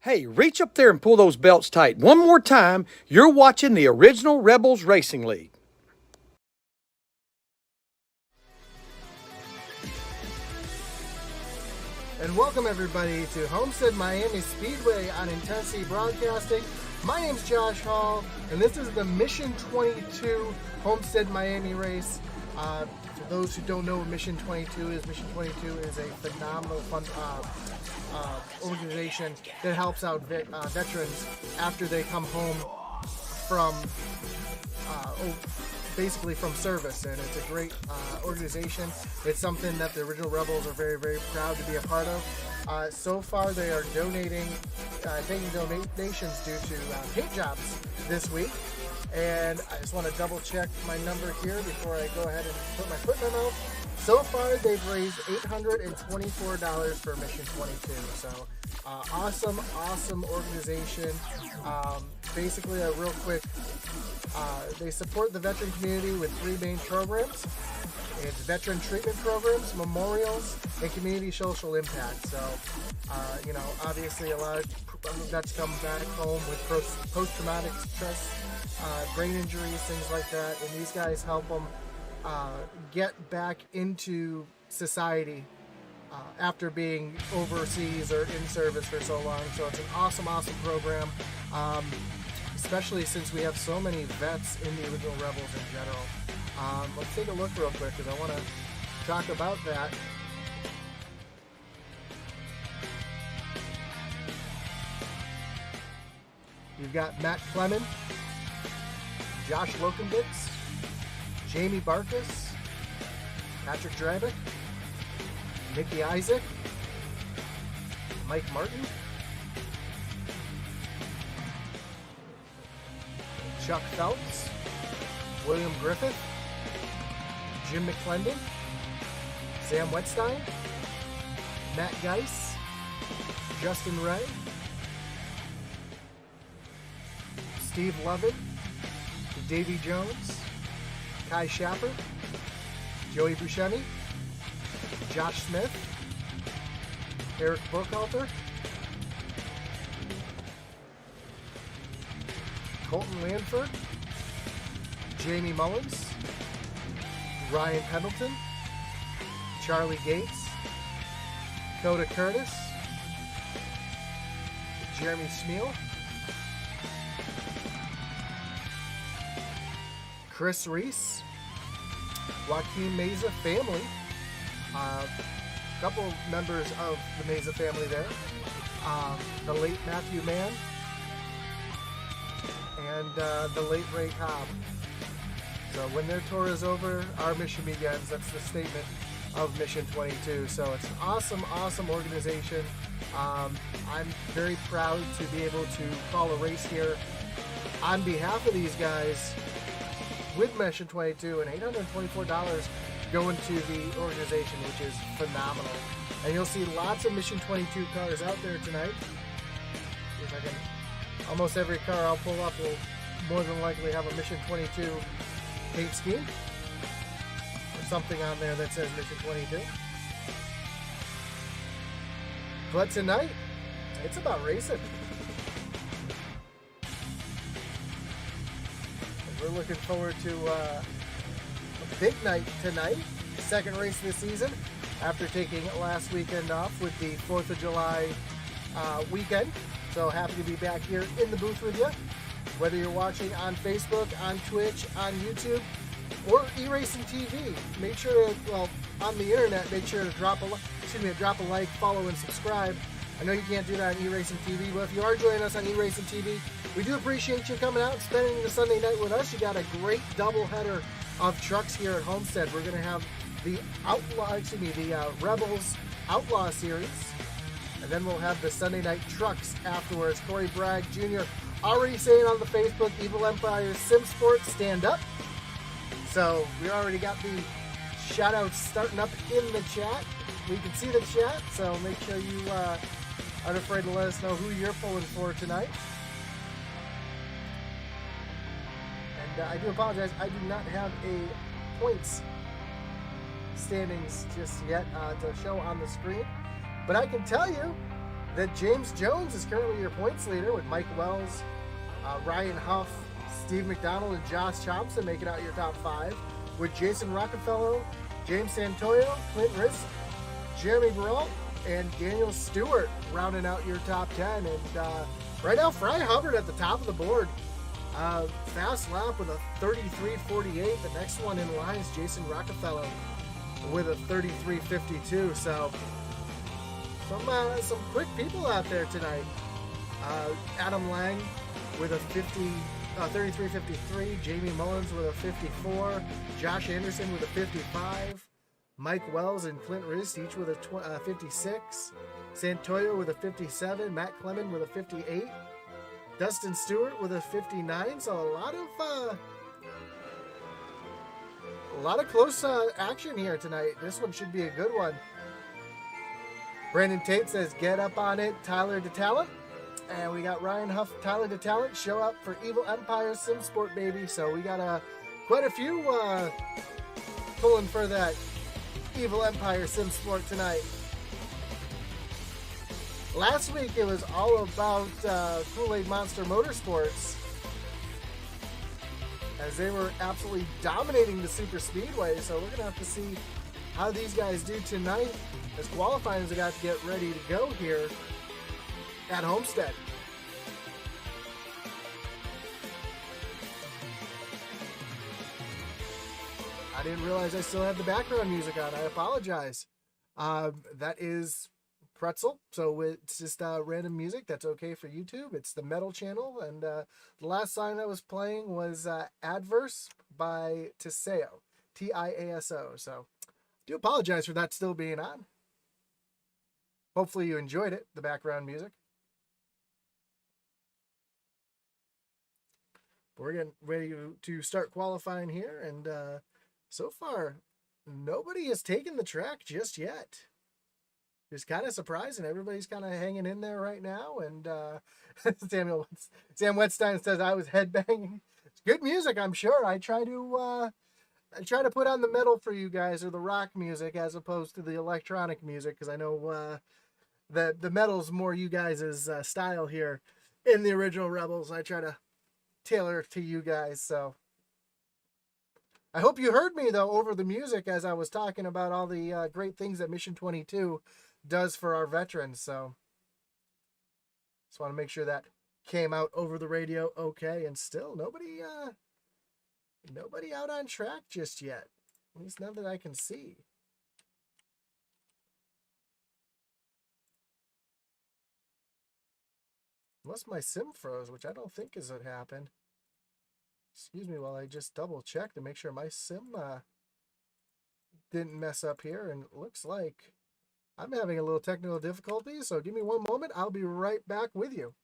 Hey, reach up there and pull those belts tight. One more time, you're watching the original Rebels Racing League. And welcome everybody to Homestead Miami Speedway on Intensity Broadcasting. My name's Josh Hall, and this is the Mission 22 Homestead Miami race. For those who don't know what Mission 22 is, Mission 22 is a phenomenal fun organization that helps out veterans after they come home from basically from service, and it's a great organization. It's something that the original Rebels are very, very proud to be a part of. So far, they are donating, taking donations due to paint jobs this week. And I just want to double check my number here before I go ahead and put my foot in my mouth. So far, they've raised $824 for Mission 22. So awesome organization. Basically, a real quick, they support the veteran community with three main programs. It's veteran treatment programs, memorials, and community social impact. So, obviously a lot of vets come back home with post-traumatic stress, brain injuries, things like that, and these guys help them get back into society after being overseas or in service for so long. So it's an awesome program, especially since we have so many vets in the original Rebels in general. Let's take a look real quick because I want to talk about that. You've got Matt Clemens, Josh Lokenbitz, Jamie Barkus, Patrick Drabick, Mickey Isaac, Mike Martin, Chuck Phelps, William Griffith, Jim McClendon, Sam Wetstein, Matt Geis, Justin Ray, Steve Lovett, Davey Jones, Kai Schapper, Joey Buscemi, Josh Smith, Eric Burkhalter, Colton Lanford, Jamie Mullins, Ryan Pendleton, Charlie Gates, Coda Curtis, Jeremy Smeal, Chris Reese, Joaquin Meza family, a couple members of the Meza family there, the late Matthew Mann, and the late Ray Cobb. So when their tour is over, our mission begins. That's the statement of Mission 22. So it's an awesome organization. I'm very proud to be able to call a race here on behalf of these guys with Mission 22, and $824 going to the organization, which is phenomenal. And you'll see lots of Mission 22 cars out there tonight. If I can, almost every car I'll pull up will more than likely have a Mission 22 paint scheme or something on there that says Mission 22. But tonight, it's about racing. We're looking forward to a big night tonight, second race of the season, after taking last weekend off with the 4th of July weekend. So happy to be back here in the booth with you. Whether you're watching on Facebook, on Twitch, on YouTube, or E-Racing TV, make sure to, on the internet, make sure to drop a like, follow, and subscribe. I know you can't do that on E-Racing TV, but if you are joining us on E-Racing TV, we do appreciate you coming out and spending the Sunday night with us. You got a great doubleheader of trucks here at Homestead. We're going to have the Rebels Outlaw Series, and then we'll have the Sunday Night Trucks afterwards. Corey Bragg Jr. already saying on the Facebook, Evil Empire Sim Sports, stand up. So we already got the shout-outs starting up in the chat. We can see the chat, so make sure you aren't afraid to let us know who you're pulling for tonight. And I do apologize, I do not have a points standings just yet to show on the screen. But I can tell you that James Jones is currently your points leader with Mike Wells, Ryan Huff, Steve McDonald, and Josh Thompson making out your top 5, with Jason Rockefeller, James Santoyo, Clint Risk, Jeremy Burrell, and Daniel Stewart rounding out your top 10. And right now, Fry Hubbard at the top of the board. Fast lap with a 33.48. The next one in line is Jason Rockefeller with a 33.52. So some quick people out there tonight. Adam Lang with a 33.53. Jamie Mullins with a 54. Josh Anderson with a 55. Mike Wells and Clint Riss each with a 56. Santoyo with a 57. Matt Clement with a 58. Dustin Stewart with a 59. So a lot of close action here tonight. This one should be a good one. Brandon Tate says, get up on it, Tyler DeTalent. And we got Ryan Huff, Tyler DeTalent, show up for Evil Empire Sim Sport, baby. So we got quite a few pulling for that Evil Empire Sim Sport tonight. Last week it was all about Kool-Aid Monster Motorsports, as they were absolutely dominating the super speedway. So we're gonna have to see how these guys do tonight, as qualifying are got to get ready to go here at Homestead. I didn't realize I still had the background music on. I apologize. That is Pretzel, so it's just random music. That's okay for YouTube. It's the metal channel, and the last song that was playing was Adverse by Tiseo, Tiaso. So I do apologize for that still being on. Hopefully you enjoyed it, the background music. We're getting ready to start qualifying here, and so far nobody has taken the track just yet. It's kind of surprising. Everybody's kind of hanging in there right now. And Sam Wetstein says, I was headbanging. It's good music, I'm sure. I try to put on the metal for you guys, or the rock music, as opposed to the electronic music, because I know the metal's more you guys' style here in the original Rebels. I try to tailor it to you guys. So I hope you heard me, though, over the music as I was talking about all the great things that Mission 22 does for our veterans. So just want to make sure that came out over the radio okay. And still nobody out on track just yet, at least none that I can see. Unless my sim froze, which I don't think is what happened. Excuse me while I just double check to make sure my sim didn't mess up here. And it looks like I'm having a little technical difficulty, so give me one moment. I'll be right back with you.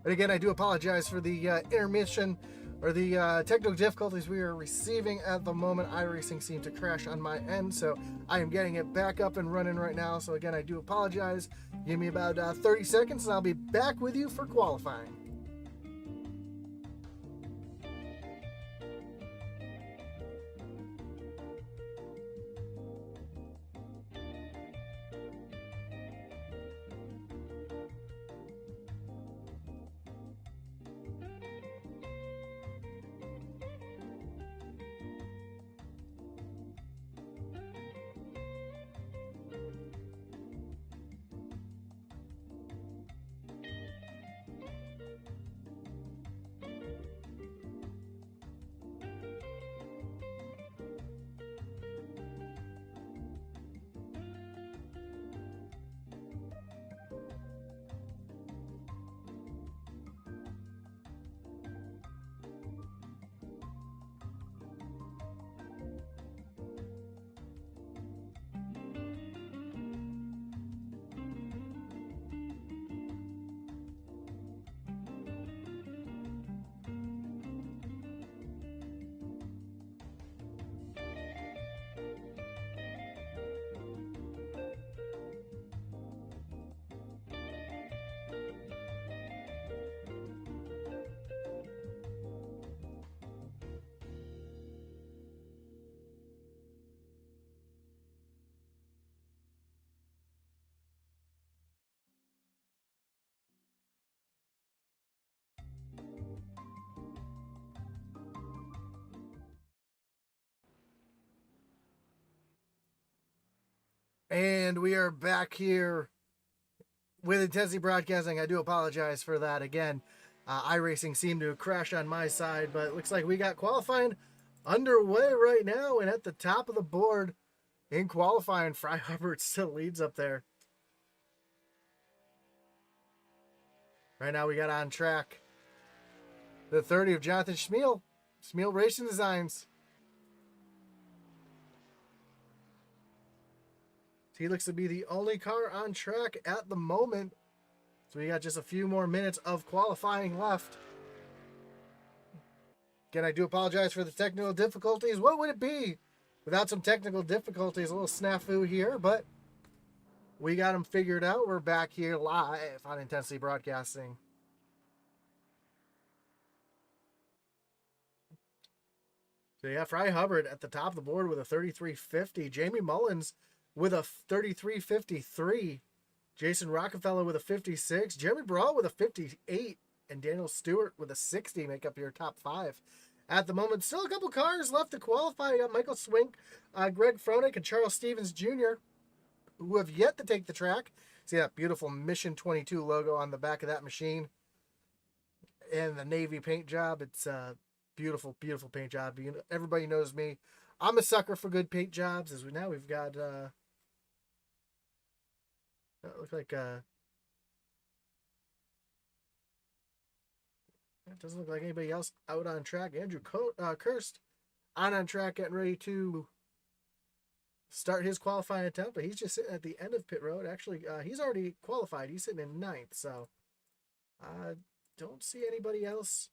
And again, I do apologize for the intermission or the technical difficulties we are receiving at the moment. iRacing seemed to crash on my end, so I am getting it back up and running right now. So again, I do apologize. Give me about 30 seconds and I'll be back with you for qualifying. And we are back here with Intensity Broadcasting. I do apologize for that again. iRacing seemed to crash on my side, but it looks like we got qualifying underway right now. And at the top of the board in qualifying, Fry Hubbard still leads up there. Right now we got on track the 30 of Jonathan Schmiel. Schmiel Racing Designs. He looks to be the only car on track at the moment. So we got just a few more minutes of qualifying left. Again, I do apologize for the technical difficulties. What would it be without some technical difficulties? A little snafu here, but we got them figured out. We're back here live on Intensity Broadcasting. So yeah, Fry Hubbard at the top of the board with a 33.50. Jamie Mullins with a 33.53. Jason Rockefeller with a 56. Jeremy Brawl with a 58. And Daniel Stewart with a 60 make up your top five. At the moment, still a couple cars left to qualify. You got Michael Swink, Greg Froelich, and Charles Stevens Jr., who have yet to take the track. See that beautiful Mission 22 logo on the back of that machine. And the Navy paint job. It's beautiful, beautiful paint job. Everybody knows me. I'm a sucker for good paint jobs. Now we've got... That looks like it doesn't look like anybody else out on track. Andrew Kirst on track, getting ready to start his qualifying attempt, but he's just sitting at the end of pit road. Actually, he's already qualified. He's sitting in ninth, so I don't see anybody else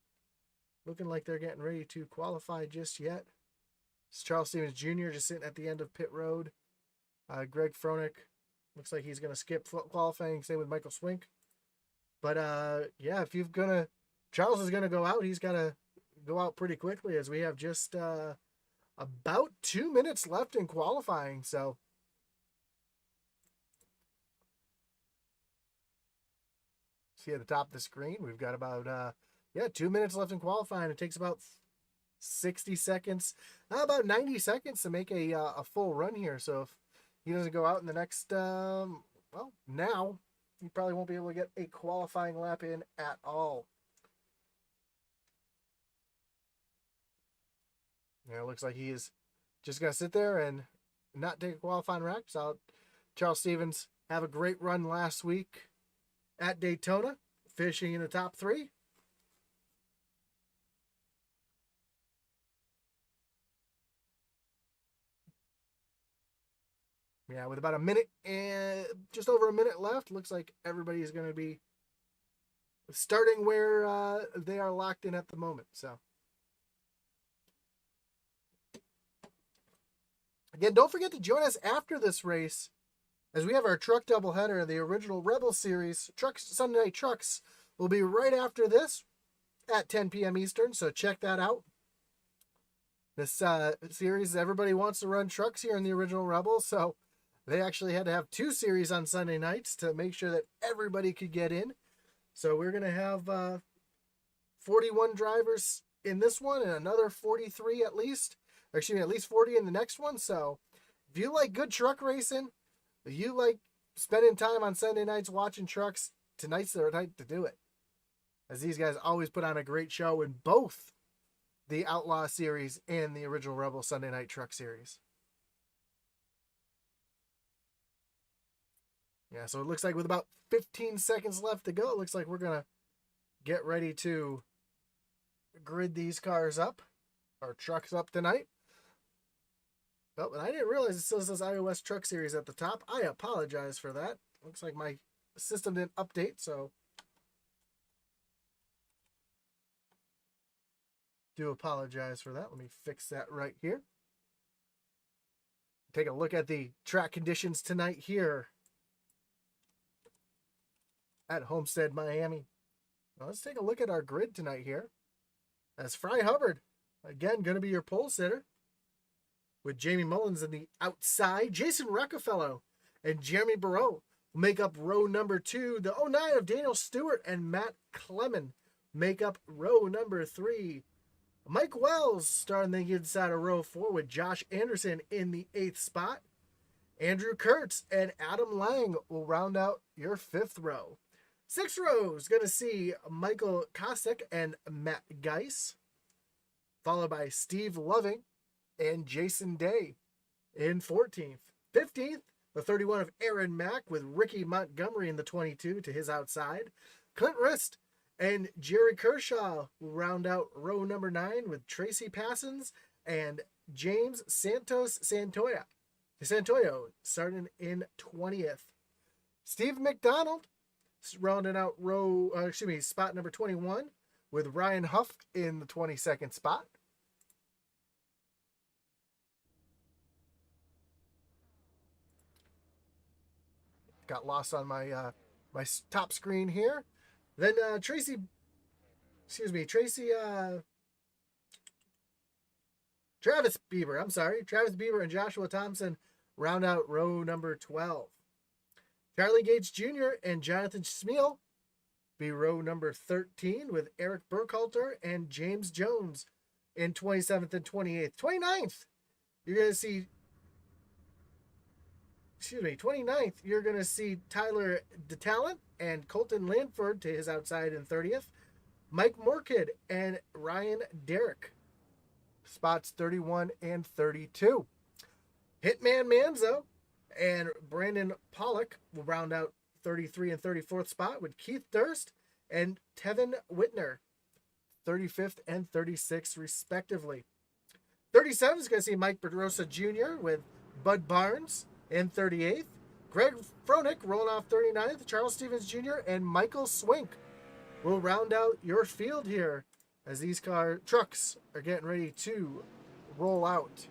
looking like they're getting ready to qualify just yet. It's Charles Stevens Jr. just sitting at the end of pit road. Greg Froelich looks like he's going to skip qualifying. Same with Michael Swink. But, yeah, if you're going to... Charles is going to go out. He's got to go out pretty quickly as we have just about 2 minutes left in qualifying. So, see at the top of the screen, we've got about, 2 minutes left in qualifying. It takes about 60 seconds, about 90 seconds to make a full run here. So, if he doesn't go out in the next, now, he probably won't be able to get a qualifying lap in at all. Yeah, it looks like he is just going to sit there and not take a qualifying lap. So Charles Stevens have a great run last week at Daytona, finishing in the top three. Yeah, with about a minute and just over a minute left, looks like everybody is going to be starting where they are locked in at the moment. So again, don't forget to join us after this race, as we have our truck doubleheader. The original Rebel Series trucks, Sunday Night Trucks, will be right after this at 10 p.m. Eastern. So check that out. This series, everybody wants to run trucks here in the original Rebel, so they actually had to have 2 series on Sunday nights to make sure that everybody could get in. So we're going to have 41 drivers in this one and another 43 at least. Or excuse me, at least 40 in the next one. So if you like good truck racing, if you like spending time on Sunday nights watching trucks, tonight's the night to do it. As these guys always put on a great show in both the Outlaw Series and the original Rebel Sunday Night Truck Series. Yeah, so it looks like with about 15 seconds left to go, it looks like we're going to get ready to grid these cars up, or trucks up tonight. Oh, and I didn't realize it still says iOS Truck Series at the top. I apologize for that. Looks like my system didn't update, so do apologize for that. Let me fix that right here. Take a look at the track conditions tonight here at Homestead, Miami. Now let's take a look at our grid tonight here. As Fry Hubbard, again, going to be your pole sitter, with Jamie Mullins in the outside. Jason Rockefeller and Jeremy Barreau will make up row number 2. The 09 of Daniel Stewart and Matt Clemon make up row number 3. Mike Wells starting the inside of row 4 with Josh Anderson in the 8th spot. Andrew Kurtz and Adam Lang will round out your 5th row. 6th row is going to see Michael Kosick and Matt Geis, followed by Steve Loving and Jason Day in 14th. 15th, the 31 of Aaron Mack with Ricky Montgomery in the 22 to his outside. Clint Rist and Jerry Kershaw will round out row number 9 with Tracy Passons and James Santoyo starting in 20th. Steve McDonald rounding out spot number 21 with Ryan Huff in the 22nd spot. Got lost on my my top screen here. Then Travis Bieber. Travis Bieber and Joshua Thompson round out row number 12. Charlie Gates Jr. and Jonathan Smeal be row number 13 with Eric Burkhalter and James Jones in 27th and 28th. 29th, you're going to see 29th, you're going to see Tyler DeTalent and Colton Lanford to his outside in 30th. Mike Morkid and Ryan Derrick, spots 31 and 32. Hitman Manzo and Brandon Pollock will round out 33 and 34th spot with Keith Durst and Tevin Whitner, 35th and 36th respectively. 37 is going to see Mike Pedrosa Jr. with Bud Barnes in 38th. Greg Froenick rolling off 39th. Charles Stevens Jr. and Michael Swink will round out your field here as these trucks are getting ready to roll out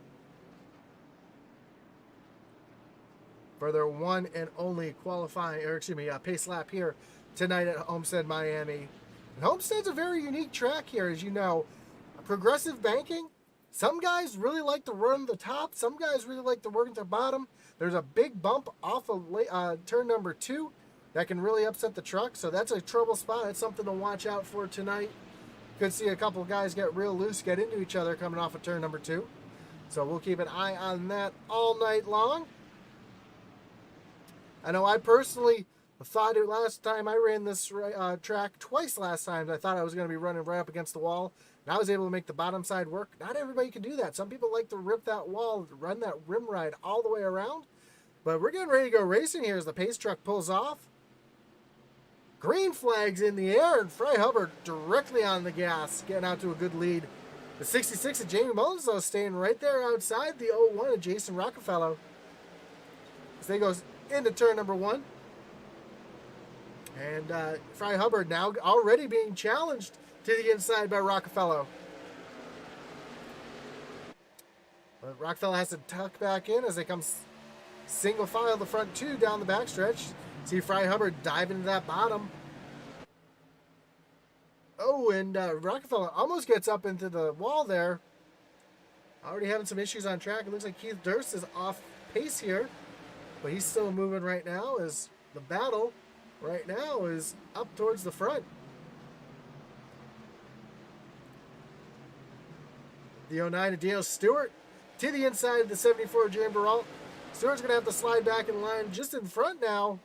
for their one and only pace lap here tonight at Homestead, Miami. And Homestead's a very unique track here, as you know. Progressive banking. Some guys really like to run the top. Some guys really like to work at the bottom. There's a big bump off of turn number 2 that can really upset the truck. So that's a trouble spot. It's something to watch out for tonight. Could see a couple of guys get real loose, get into each other coming off of turn number 2. So we'll keep an eye on that all night long. I know I personally thought it last time I ran this track twice last time. I thought I was going to be running right up against the wall. And I was able to make the bottom side work. Not everybody can do that. Some people like to rip that wall, run that rim ride all the way around. But we're getting ready to go racing here as the pace truck pulls off. Green flags in the air, and Fry Hubbard directly on the gas, getting out to a good lead. The 66 of Jamie Mullins, though, staying right there outside the 01 of Jason Rockefeller as they goes into turn number 1. And Fry Hubbard now already being challenged to the inside by Rockefeller. But Rockefeller has to tuck back in as they come single file the front two down the backstretch. See Fry Hubbard dive into that bottom. Oh, and Rockefeller almost gets up into the wall there. Already having some issues on track. It looks like Keith Durst is off pace here. But he's still moving right now as the battle right now is up towards the front. The 09 of Daniel Stewart to the inside of the 74 of James Baralt. Stewart's going to have to slide back in line just in front now.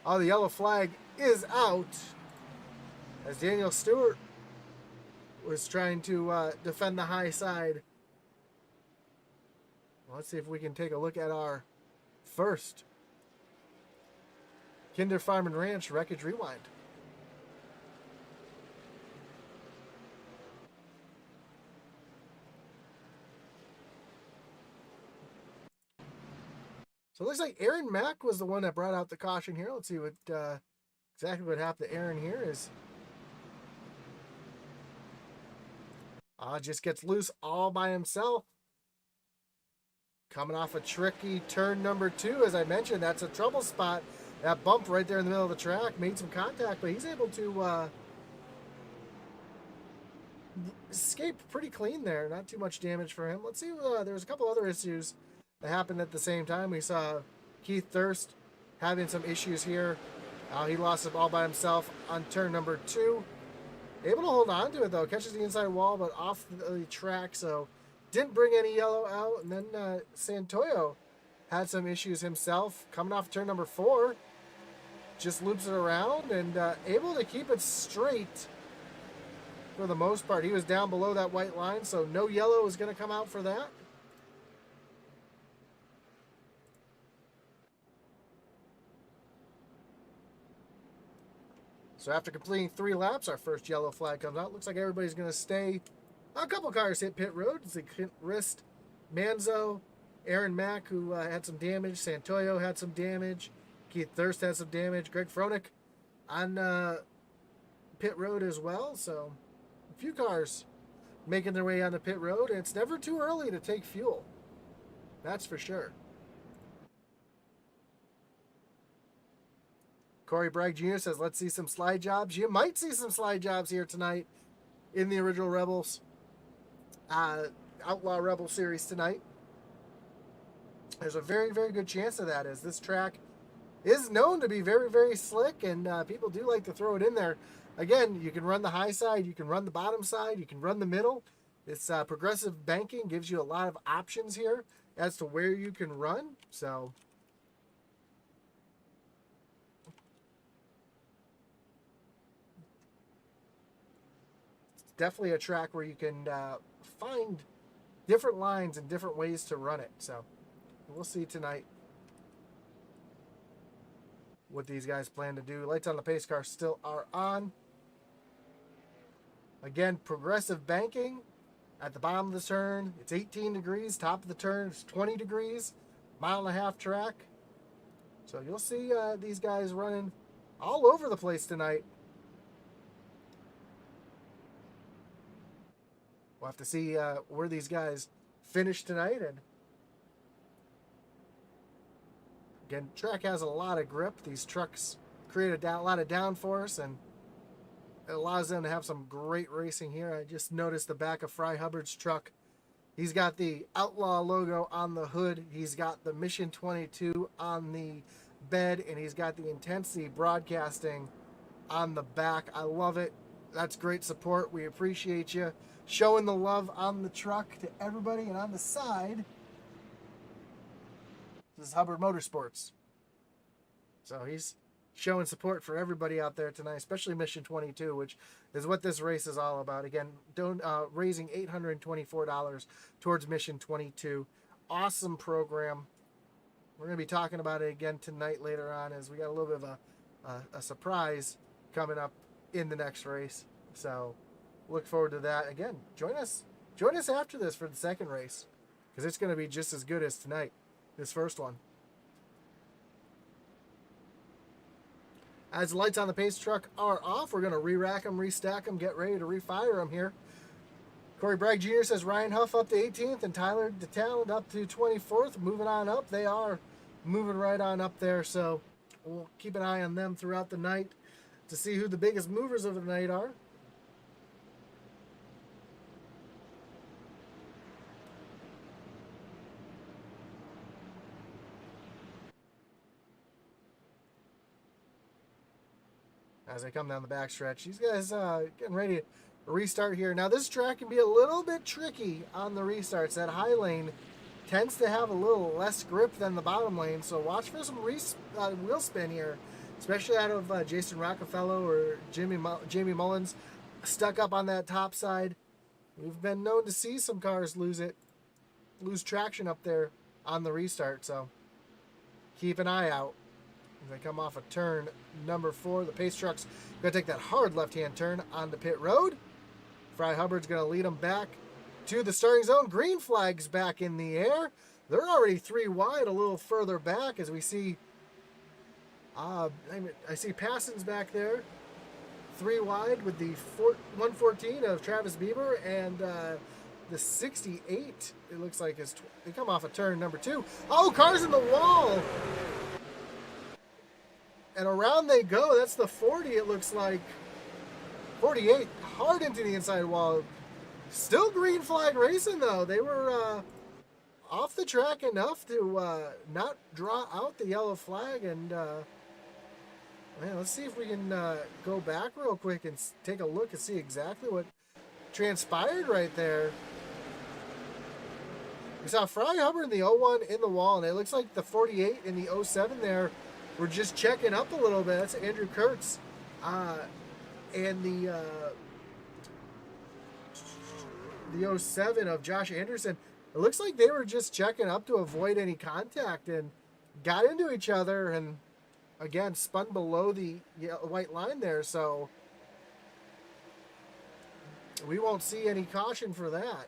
Oh, the yellow flag is out as Daniel Stewart was trying to defend the high side. Well, let's see if we can take a look at our first Kinder Farm and Ranch Wreckage Rewind. So it looks like Aaron Mack was the one that brought out the caution here. Let's see what exactly what happened to Aaron here is. Just gets loose all by himself. Coming off a tricky turn number 2, as I mentioned, that's a trouble spot. That bump right there in the middle of the track made some contact, but he's able to escape pretty clean there. Not too much damage for him. Let's see. There's a couple other issues that happened at the same time. We saw Keith Durst having some issues here. He lost it all by himself on turn number 2. Able to hold on to it though. Catches the inside wall, but off the track, so didn't bring any yellow out. And then Santoyo had some issues himself. Coming off turn number 4. Just loops it around and able to keep it straight for the most part. He was down below that white line, so no yellow is going to come out for that. So after completing 3 laps, our first yellow flag comes out. Looks like everybody's going to stay. A couple cars hit pit road. It's like Wrist, Manzo, Aaron Mack, who had some damage. Santoyo had some damage. Keith Durst had some damage. Greg Froelich on pit road as well. So a few cars making their way on the pit road. And it's never too early to take fuel. That's for sure. Corey Bragg Jr. says, let's see some slide jobs. You might see some slide jobs here tonight in the original Rebels, Outlaw Rebel series tonight. There's a very, very good chance of that, as this track is known to be very, very slick, and people do like to throw it in there. Again, you can run the high side, you can run the bottom side, you can run the middle. This progressive banking gives you a lot of options here as to where you can run. So definitely a track where you can find different lines and different ways to run it. So we'll see tonight what these guys plan to do. Lights on the pace car still are on. Again, progressive banking at the bottom of the turn. It's 18 degrees. Top of the turn, it's 20 degrees. 1.5 mile track. So you'll see these guys running all over the place tonight. We'll have to see where these guys finish tonight. And again, track has a lot of grip. These trucks create a lot of downforce, and it allows them to have some great racing here. I just noticed the back of Fry Hubbard's truck. He's got the Outlaw logo on the hood. He's got the Mission 22 on the bed, and he's got the Intensity Broadcasting on the back. I love it. That's great support. We appreciate you showing the love on the truck to everybody. And on the side, this is Hubbard Motorsports. So he's showing support for everybody out there tonight, especially Mission 22, which is what this race is all about. Again, raising $824 towards Mission 22. Awesome program. We're going to be talking about it again tonight later on, as we got a little bit of a surprise coming up in the next race. So look forward to that. Again, join us after this for the second race, because it's going to be just as good as tonight, this first one. As the lights on the pace truck are off, we're going to re-rack them, restack them, get ready to refire them here. Corey Bragg Jr. says Ryan Huff up to 18th and Tyler DeTalent up to 24th. Moving on up. They are moving right on up there, so we'll keep an eye on them throughout the night to see who the biggest movers of the night are. As I come down the backstretch, these guys getting ready to restart here. Now this track can be a little bit tricky on the restarts. That high lane tends to have a little less grip than the bottom lane, so watch for some wheel spin here, especially out of Jason Rockefeller or Jamie Mullins stuck up on that top side. We've been known to see some cars lose traction up there on the restart, so keep an eye out. As they come off of turn number 4, the pace truck's going to take that hard left-hand turn onto pit road. Fry Hubbard's going to lead them back to the starting zone. Green flag's back in the air. They're already 3 wide, a little further back as we see. I see Passon's back there, 3 wide with the 114 of Travis Bieber and the 68. It looks like they come off of turn number 2. Oh, cars in the wall. And around they go. That's the 40, it looks like. 48, hard into the inside wall. Still green flag racing, though. They were off the track enough to not draw out the yellow flag. And, man, let's see if we can go back real quick and take a look and see exactly what transpired right there. We saw Fry Hubbard in the 01 in the wall, and it looks like the 48 in the 07 there. We're just checking up a little bit. That's Andrew Kurtz. And the 07 of Josh Anderson. It looks like they were just checking up to avoid any contact and got into each other and, again, spun below the white line there. So we won't see any caution for that.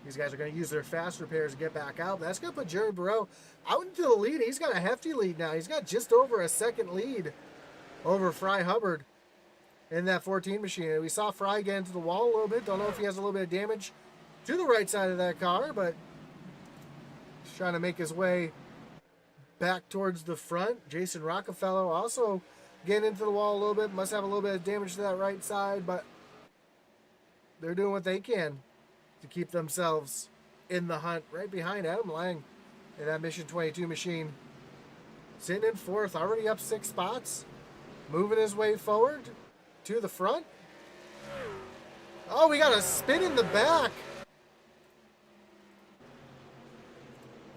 These guys are going to use their fast repairs to get back out. That's going to put Jerry Burrow out into the lead. He's got a hefty lead now. He's got just over a second lead over Fry Hubbard in that 14 machine. And we saw Fry get into the wall a little bit. Don't know if he has a little bit of damage to the right side of that car, but he's trying to make his way back towards the front. Jason Rockefeller also getting into the wall a little bit. Must have a little bit of damage to that right side, but they're doing what they can to keep themselves in the hunt. Right behind Adam Lang in that Mission 22 machine. Sitting in 4th, already up 6 spots. Moving his way forward to the front. Oh, we got a spin in the back.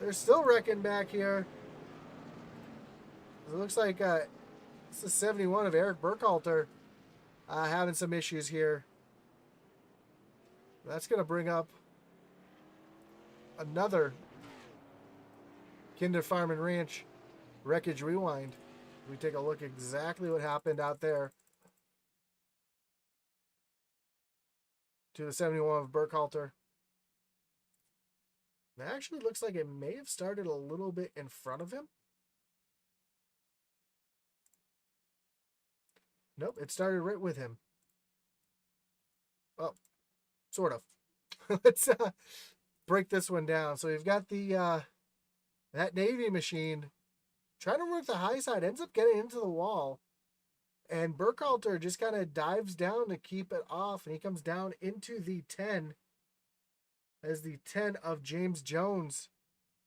They're still wrecking back here. It looks like it's the 71 of Eric Burkhalter having some issues here. That's going to bring up another Kinder Farm and Ranch Wreckage Rewind. We take a look exactly what happened out there to the 71 of Burkhalter. It actually looks like it may have started a little bit in front of him. Nope, it started right with him. Oh, sort of. Let's break this one down. So we've got the that Navy machine trying to work the high side, ends up getting into the wall, and Burkhalter just kind of dives down to keep it off, and he comes down into the 10 as the 10 of James Jones.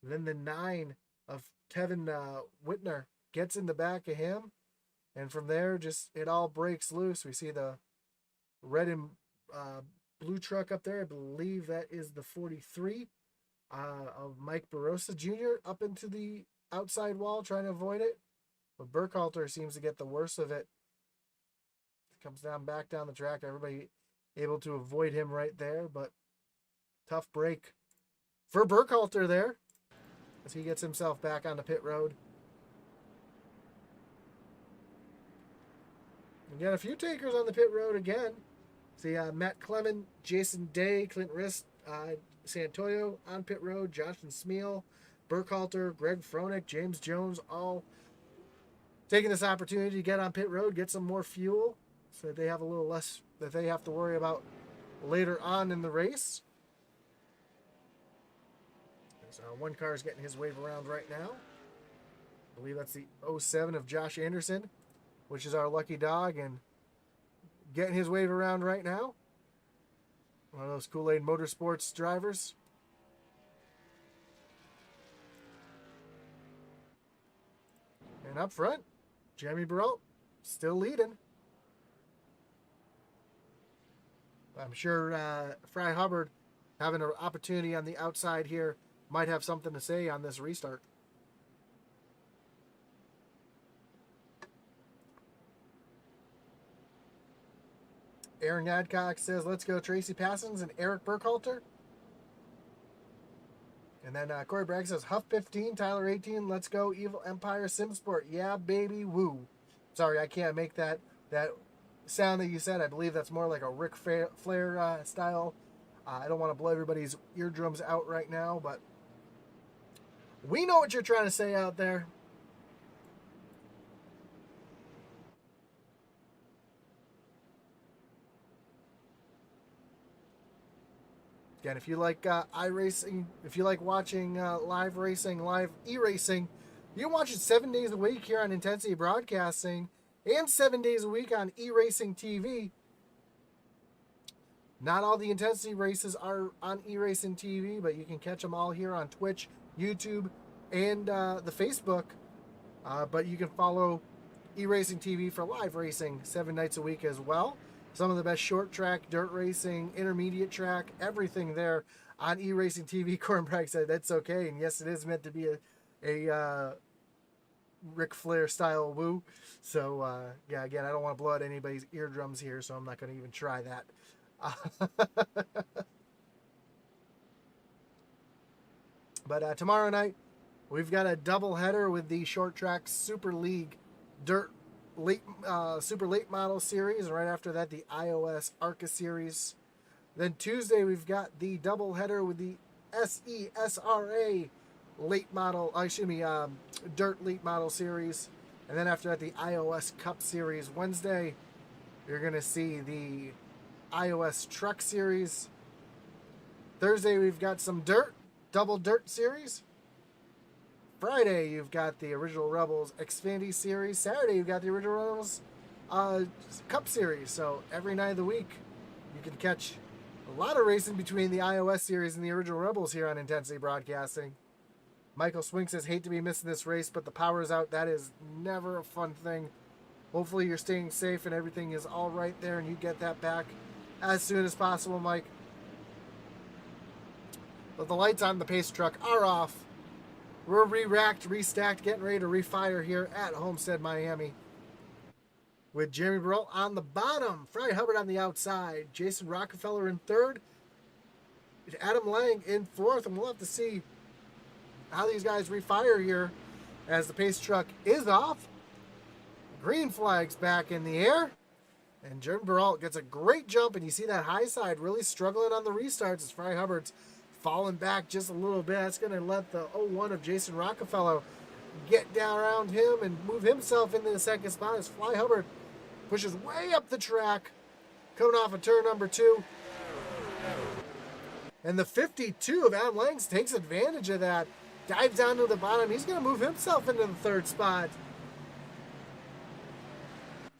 Then the 9 of Tevin Whitner gets in the back of him, and from there just it all breaks loose. We see the red and blue truck up there. I believe that is the 43 of Mike Barossa Jr. up into the outside wall trying to avoid it. But Burkhalter seems to get the worst of it. Comes down back down the track. Everybody able to avoid him right there, but tough break for Burkhalter there as he gets himself back onto pit road. We got a few takers on the pit road again. See Matt Clement, Jason Day, Clint Rist, Santoyo on pit road, Johnson Smeal, Burkhalter, Greg Froelich, James Jones, all taking this opportunity to get on pit road, get some more fuel, so that they have a little less that they have to worry about later on in the race. So one car is getting his wave around right now. I believe that's the 07 of Josh Anderson, which is our lucky dog, and getting his wave around right now. One of those Kool-Aid Motorsports drivers. And up front, Jeremy Burrell still leading. I'm sure Fry Hubbard, having an opportunity on the outside here, might have something to say on this restart. Aaron Adcock says, let's go Tracy Passons and Eric Burkhalter. And then Corey Bragg says, Huff 15, Tyler 18, let's go Evil Empire Simsport. Yeah, baby, woo. Sorry, I can't make that sound that you said. I believe that's more like a Ric Flair style. I don't want to blow everybody's eardrums out right now, but we know what you're trying to say out there. Again, if you like iRacing, if you like watching live racing, live e-racing, you can watch it 7 days a week here on Intensity Broadcasting and 7 days a week on e-racing TV. Not all the Intensity races are on e-racing TV, but you can catch them all here on Twitch, YouTube, and the Facebook. But you can follow e-racing TV for live racing 7 nights a week as well. Some of the best short track, dirt racing, intermediate track, everything there on e-racing TV. Cornbragg said that's okay, and yes, it is meant to be a Ric Flair style woo. So yeah, again, I don't want to blow out anybody's eardrums here, so I'm not going to even try that. But tomorrow night we've got a doubleheader with the short track Super League Dirt Super Late Model Series, and right after that the iOS ARCA Series. Then Tuesday we've got the doubleheader with the SESRA Late Model, Dirt Late Model Series, and then after that the iOS Cup Series. Wednesday you're gonna see the iOS Truck Series. Thursday we've got some double dirt series. Friday, you've got the Original Rebels Xfinity Series. Saturday, you've got the Original Rebels Cup Series. So every night of the week, you can catch a lot of racing between the iOS Series and the Original Rebels here on Intensity Broadcasting. Michael Swink says, hate to be missing this race, but the power is out. That is never a fun thing. Hopefully you're staying safe and everything is all right there and you get that back as soon as possible, Mike. But the lights on the pace truck are off. We're re-racked, restacked, getting ready to refire here at Homestead, Miami. With Jeremy Burrell on the bottom, Fry Hubbard on the outside, Jason Rockefeller in third, Adam Lang in fourth, and we'll have to see how these guys refire here as the pace truck is off. Green flag's back in the air, and Jeremy Burrell gets a great jump, and you see that high side really struggling on the restarts as Fry Hubbard's falling back just a little bit. That's going to let the 01 of Jason Rockefeller get down around him and move himself into the second spot as Fly Hubbard pushes way up the track, coming off of turn number 2. And the 52 of Adam Langs takes advantage of that, dives down to the bottom. He's going to move himself into the third spot.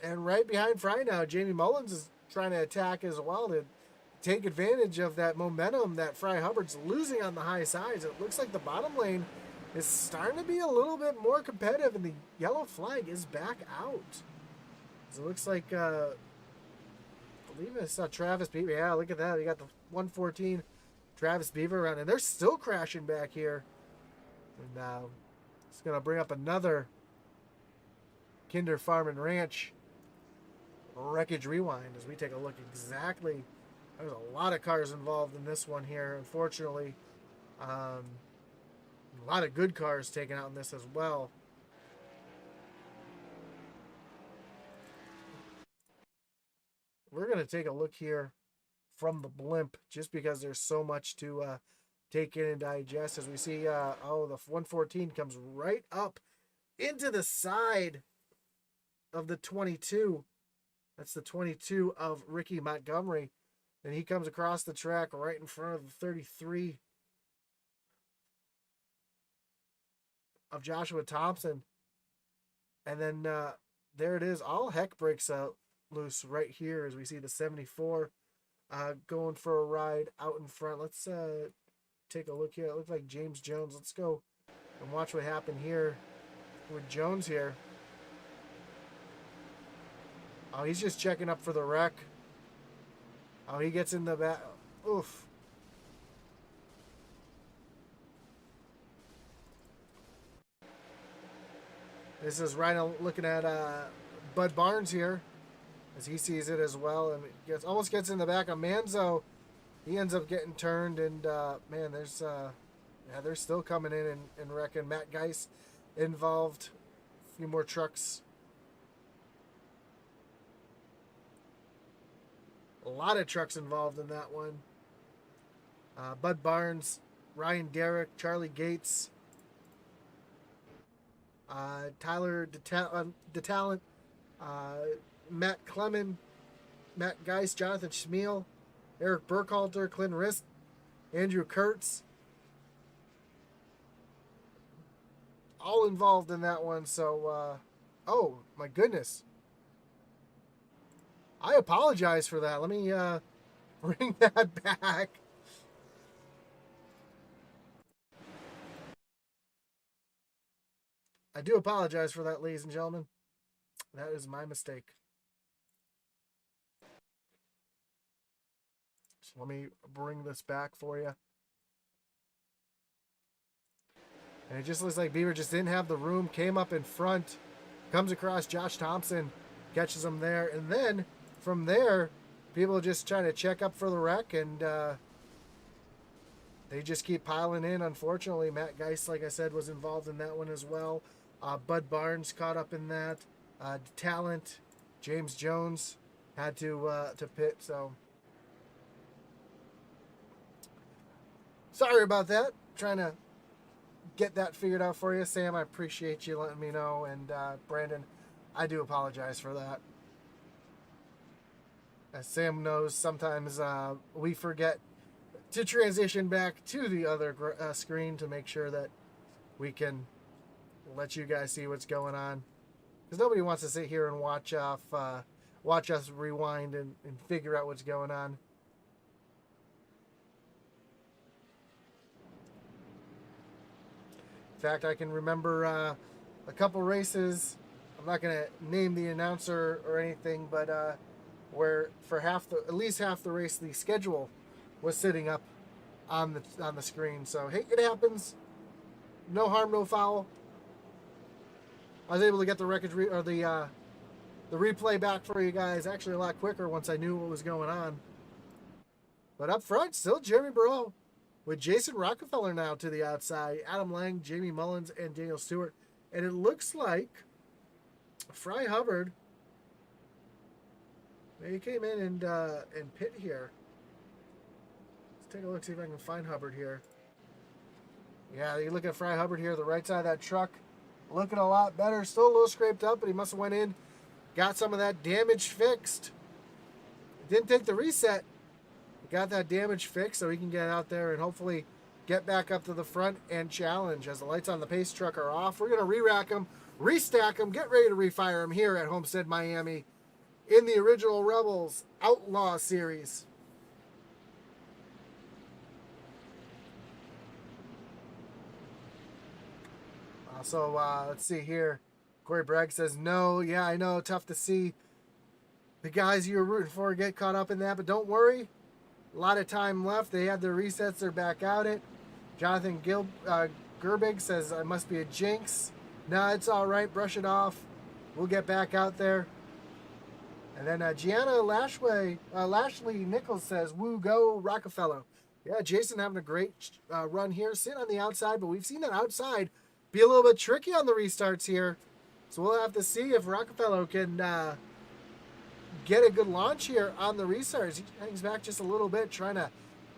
And right behind Fry now, Jamie Mullins is trying to attack as well to take advantage of that momentum that Fry Hubbard's losing on the high sides. It looks like the bottom lane is starting to be a little bit more competitive, and the yellow flag is back out. So it looks like, I believe it's Travis Beaver. Yeah, look at that. You got the 114 Travis Beaver around, and they're still crashing back here. And it's going to bring up another Kinder Farm and Ranch Wreckage Rewind as we take a look exactly. There's a lot of cars involved in this one here, unfortunately. A lot of good cars taken out in this as well. We're going to take a look here from the blimp just because there's so much to take in and digest. As we see, the 114 comes right up into the side of the 22. That's the 22 of Ricky Montgomery. And he comes across the track right in front of the 33 of Joshua Thompson. And then there it is. All heck breaks out loose right here as we see the 74 going for a ride out in front. Let's take a look here. It looks like James Jones. Let's go and watch what happened here with Jones here. Oh, he's just checking up for the wreck. Oh, he gets in the back. Oof. This is right on looking at Bud Barnes here as he sees it as well and almost gets in the back of Manzo. He ends up getting turned and man, there's they're still coming in and wrecking. Matt Geis involved. A few more trucks. A lot of trucks involved in that one. Bud Barnes, Ryan Derrick, Charlie Gates, Tyler DeTalent, Matt Clemens, Matt Geis, Jonathan Schmiel, Eric Burkhalter, Clint Rist, Andrew Kurtz. All involved in that one. So, oh my goodness. I apologize for that. Let me bring that back. I do apologize for that, ladies and gentlemen. That is my mistake. So let me bring this back for you. And it just looks like Beaver just didn't have the room. Came up in front. Comes across Josh Thompson. Catches him there. And then from there, people just trying to check up for the wreck. And they just keep piling in. Unfortunately, Matt Geis, like I said, was involved in that one as well. Bud Barnes caught up in that. Talent, James Jones had to pit. So sorry about that. Trying to get that figured out for you, Sam. I appreciate you letting me know, and Brandon, I do apologize for that. As Sam knows, sometimes we forget to transition back to the other screen to make sure that we can let you guys see what's going on, because nobody wants to sit here and watch us rewind and figure out what's going on. In fact, I can remember a couple races. I'm not going to name the announcer or anything, but where for at least half the race, the schedule was sitting up on the screen. So hey, it happens. No harm, no foul. I was able to get the wreckage the replay back for you guys actually a lot quicker once I knew what was going on. But up front, still Jeremy Burrow with Jason Rockefeller now to the outside, Adam Lang, Jamie Mullins, and Daniel Stewart. And it looks like Fry Hubbard, he came in and pit here. Let's take a look, see if I can find Hubbard here. Yeah, you look at Fry Hubbard here, the right side of that truck. Looking a lot better. Still a little scraped up, but he must have went in, got some of that damage fixed. Didn't take the reset. Got that damage fixed so he can get out there and hopefully get back up to the front and challenge. As the lights on the pace truck are off, we're going to re-rack them, restack them, get ready to refire them here at Homestead, Miami in the Original Rebels Outlaw Series. So let's see here. Corey Bragg says, no, yeah, I know, tough to see the guys you were rooting for get caught up in that, but don't worry. A lot of time left. They had their resets. They're back out it. Jonathan Gerbig says, I must be a jinx. No, it's all right. Brush it off. We'll get back out there. And then Gianna Lashley Nichols says, woo, go Rockefeller. Yeah, Jason having a great run here. Sitting on the outside, but we've seen that outside be a little bit tricky on the restarts here. So we'll have to see if Rockefeller can get a good launch here on the restarts. He hangs back just a little bit, trying to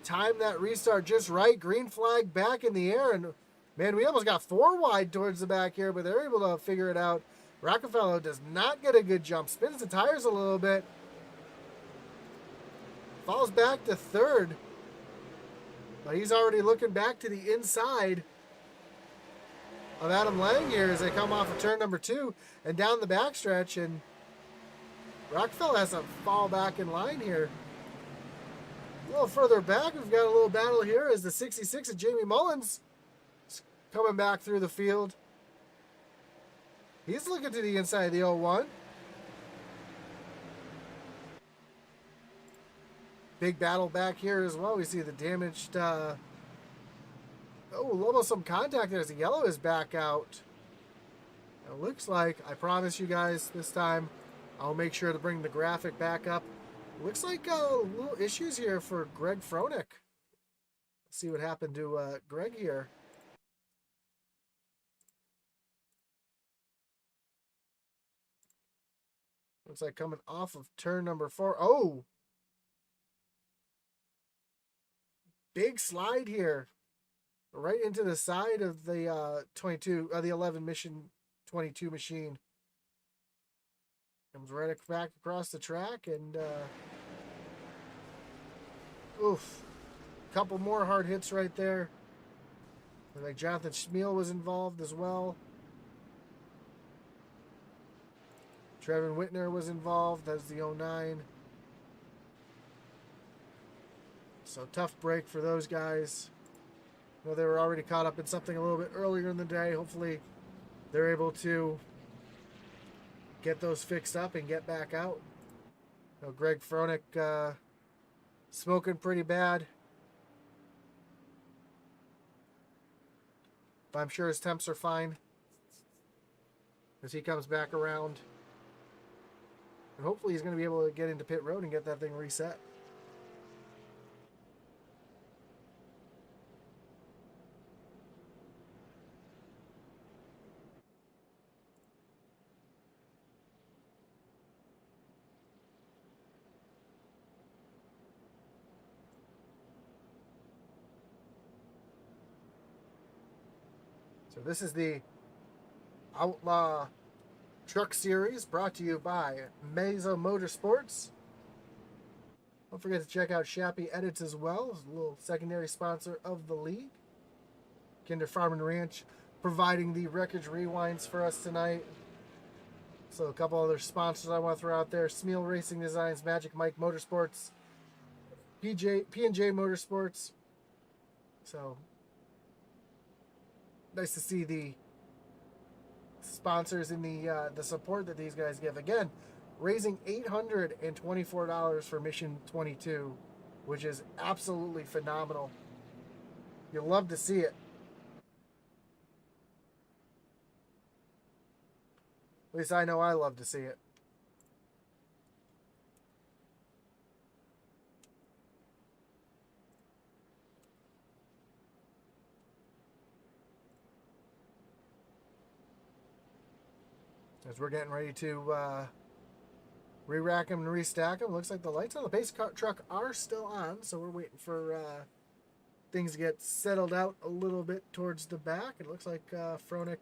time that restart just right. Green flag back in the air, and man, we almost got 4 wide towards the back here, but they're able to figure it out. Rockefeller does not get a good jump. Spins the tires a little bit. Falls back to third. But he's already looking back to the inside of Adam Lang here as they come off of turn number 2 and down the backstretch. And Rockefeller has to fall back in line here. A little further back, we've got a little battle here as the 66 of Jamie Mullins is coming back through the field. He's looking to the inside of the 01. Big battle back here as well. We see the damaged, almost some contact there as the yellow is back out. It looks like, I promise you guys this time, I'll make sure to bring the graphic back up. Looks like little issues here for Greg Froelich. Let's see what happened to Greg here. Looks like coming off of turn number 4. Oh! Big slide here. Right into the side of the 11 mission 22 machine. Comes right back across the track and oof. Couple more hard hits right there. I think Jonathan Schmiel was involved as well. Trevin Whitner was involved as the 09. So tough break for those guys. Well, they were already caught up in something a little bit earlier in the day. Hopefully they're able to get those fixed up and get back out. You know, Greg Froelich smoking pretty bad. But I'm sure his temps are fine as he comes back around. And hopefully he's going to be able to get into pit road and get that thing reset. So this is the Outlaw Truck Series brought to you by Mesa Motorsports. Don't forget to check out Shappy Edits as well. It's a little secondary sponsor of the league. Kinder Farm and Ranch providing the wreckage rewinds for us tonight. So a couple other sponsors I want to throw out there. Smeal Racing Designs, Magic Mike Motorsports, P&J Motorsports. So nice to see the sponsors in the support that these guys give. Again, raising $824 for Mission 22, which is absolutely phenomenal. You'll love to see it. At least I know I love to see it. As we're getting ready to re-rack them and restack them. Looks like the lights on the base truck are still on, so we're waiting for things to get settled out a little bit towards the back. It looks like Froelich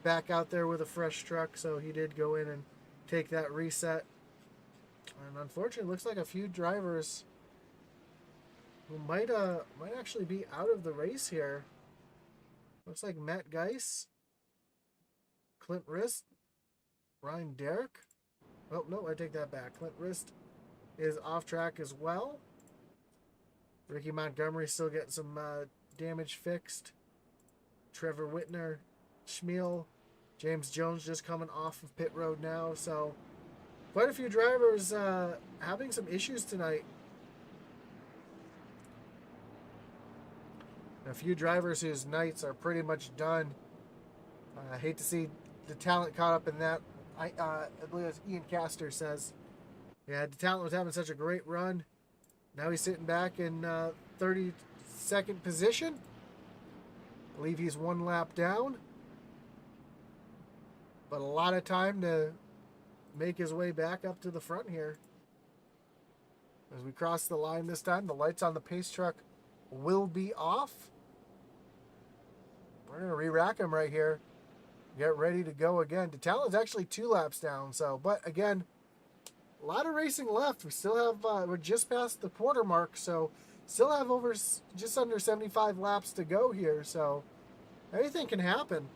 back out there with a fresh truck, so he did go in and take that reset. And unfortunately, it looks like a few drivers who might actually be out of the race here. Looks like Matt Geis, Clint Rist, Ryan Derrick. Oh, no, I take that back. Clint Rist is off track as well. Ricky Montgomery still getting some damage fixed. Trevor Whitner, Schmiel, James Jones just coming off of pit road now. So quite a few drivers having some issues tonight. A few drivers whose nights are pretty much done. I hate to see the talent caught up in that. I believe as Ian Castor says, yeah, the talent was having such a great run. Now he's sitting back in 32nd position. I believe he's one lap down. But a lot of time to make his way back up to the front here. As we cross the line this time, the lights on the pace truck will be off. We're going to re-rack him right here. Get ready to go again. Talon's actually 2 laps down. So, but again, a lot of racing left. We still have, we're just past the quarter mark. So, still have over just under 75 laps to go here. So, anything can happen.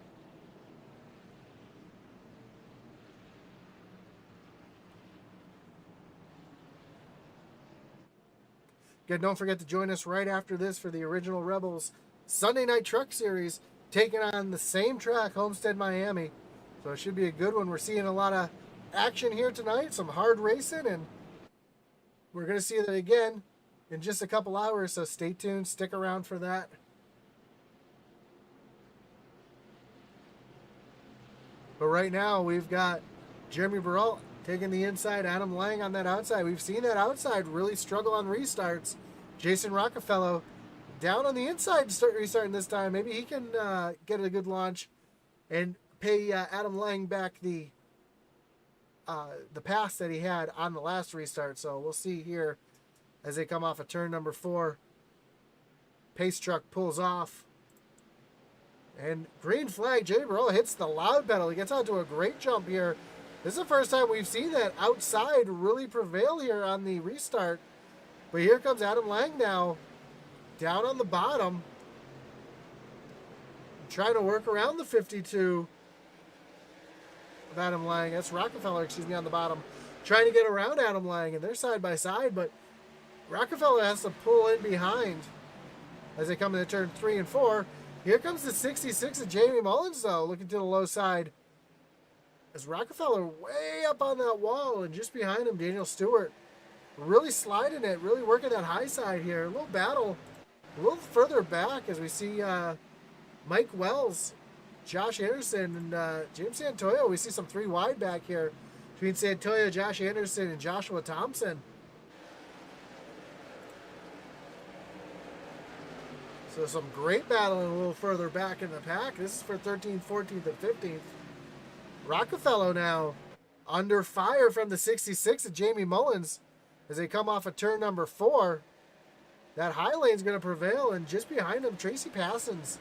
Again, don't forget to join us right after this for the Original Rebels Sunday Night Truck Series, taking on the same track, Homestead, Miami. So it should be a good one. We're seeing a lot of action here tonight, some hard racing, and we're going to see that again in just a couple hours, so stay tuned, stick around for that. But right now, we've got Jeremy Burrell taking the inside, Adam Lang on that outside. We've seen that outside really struggle on restarts. Jason Rockefeller down on the inside to start restarting this time. Maybe he can get a good launch and pay Adam Lang back the pass that he had on the last restart. So we'll see here as they come off of turn number 4. Pace truck pulls off. And green flag, Jeremy Burrell hits the loud pedal. He gets onto a great jump here. This is the first time we've seen that outside really prevail here on the restart. But here comes Adam Lang now, down on the bottom, trying to work around the 52 of Adam Lang. That's Rockefeller, on the bottom, trying to get around Adam Lang, and they're side by side, but Rockefeller has to pull in behind as they come into turn 3 and 4. Here comes the 66 of Jamie Mullins, though, looking to the low side. As Rockefeller way up on that wall, and just behind him, Daniel Stewart. Really sliding it, really working that high side here. A little battle, a little further back as we see Mike Wells, Josh Anderson, and James Santoyo. We see some 3 wide back here between Santoyo, Josh Anderson, and Joshua Thompson. So some great battling a little further back in the pack. This is for 13th, 14th, and 15th. Rockefeller now under fire from the 66 of Jamie Mullins as they come off of turn number 4. That high lane's going to prevail, and just behind him, Tracy Passons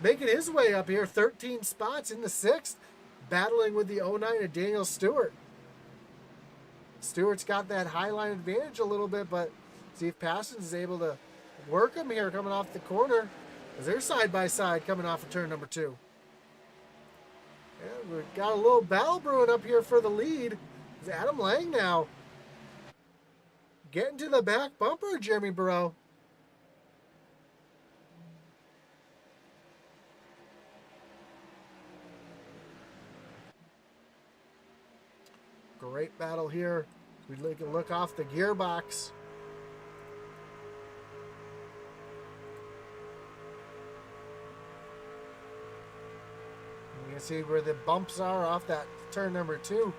making his way up here, 13 spots in the 6th, battling with the 09 of Daniel Stewart. Stewart's got that high line advantage a little bit, but see if Passons is able to work him here coming off the corner as they're side by side coming off of turn number 2. Yeah, we've got a little battle brewing up here for the lead. It's Adam Lang now getting to the back bumper, Jeremy Burrell. Great battle here. We can look off the gearbox. You can see where the bumps are off that turn number 2.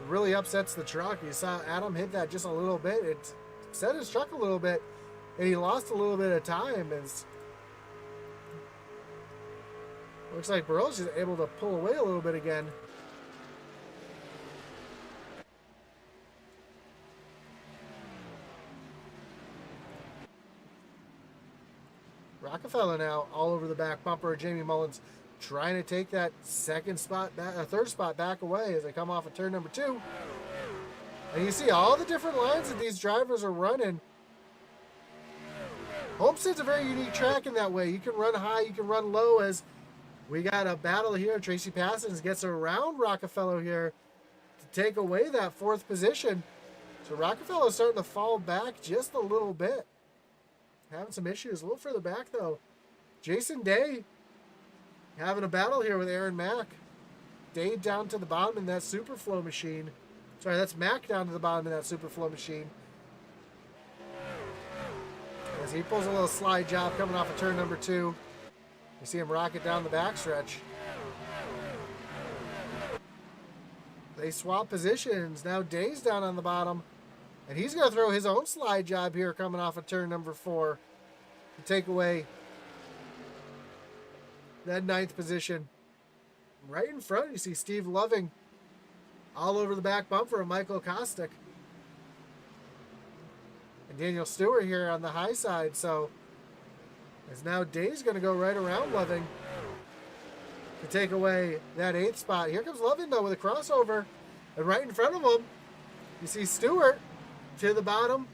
It really upsets the truck. You saw Adam hit that just a little bit. It set his truck a little bit, and he lost a little bit of time. As looks like Burrell's just able to pull away a little bit again. Rockefeller now all over the back bumper. Jamie Mullins trying to take that third spot back away as they come off of turn number 2. And you see all the different lines that these drivers are running. Homestead's a very unique track in that way. You can run high, you can run low, as we got a battle here. Tracy Passons gets around Rockefeller here to take away that 4th position. So Rockefeller's starting to fall back just a little bit. Having some issues. A little further back, though. Jason Day having a battle here with Aaron Mack. Day down to the bottom in that Superflow machine. Sorry, that's Mack down to the bottom in that Superflow machine. As he pulls a little slide job coming off of turn number 2. You see him rocket down the backstretch. They swap positions. Now Day's down on the bottom. And he's going to throw his own slide job here coming off of turn number 4 to take away that 9th position. Right in front, you see Steve Loving all over the back bumper of Michael Kostick. And Daniel Stewart here on the high side. So As now Day's going to go right around Loving to take away that 8th spot. Here comes Loving, though, with a crossover. And right in front of him, you see Stewart to the bottom.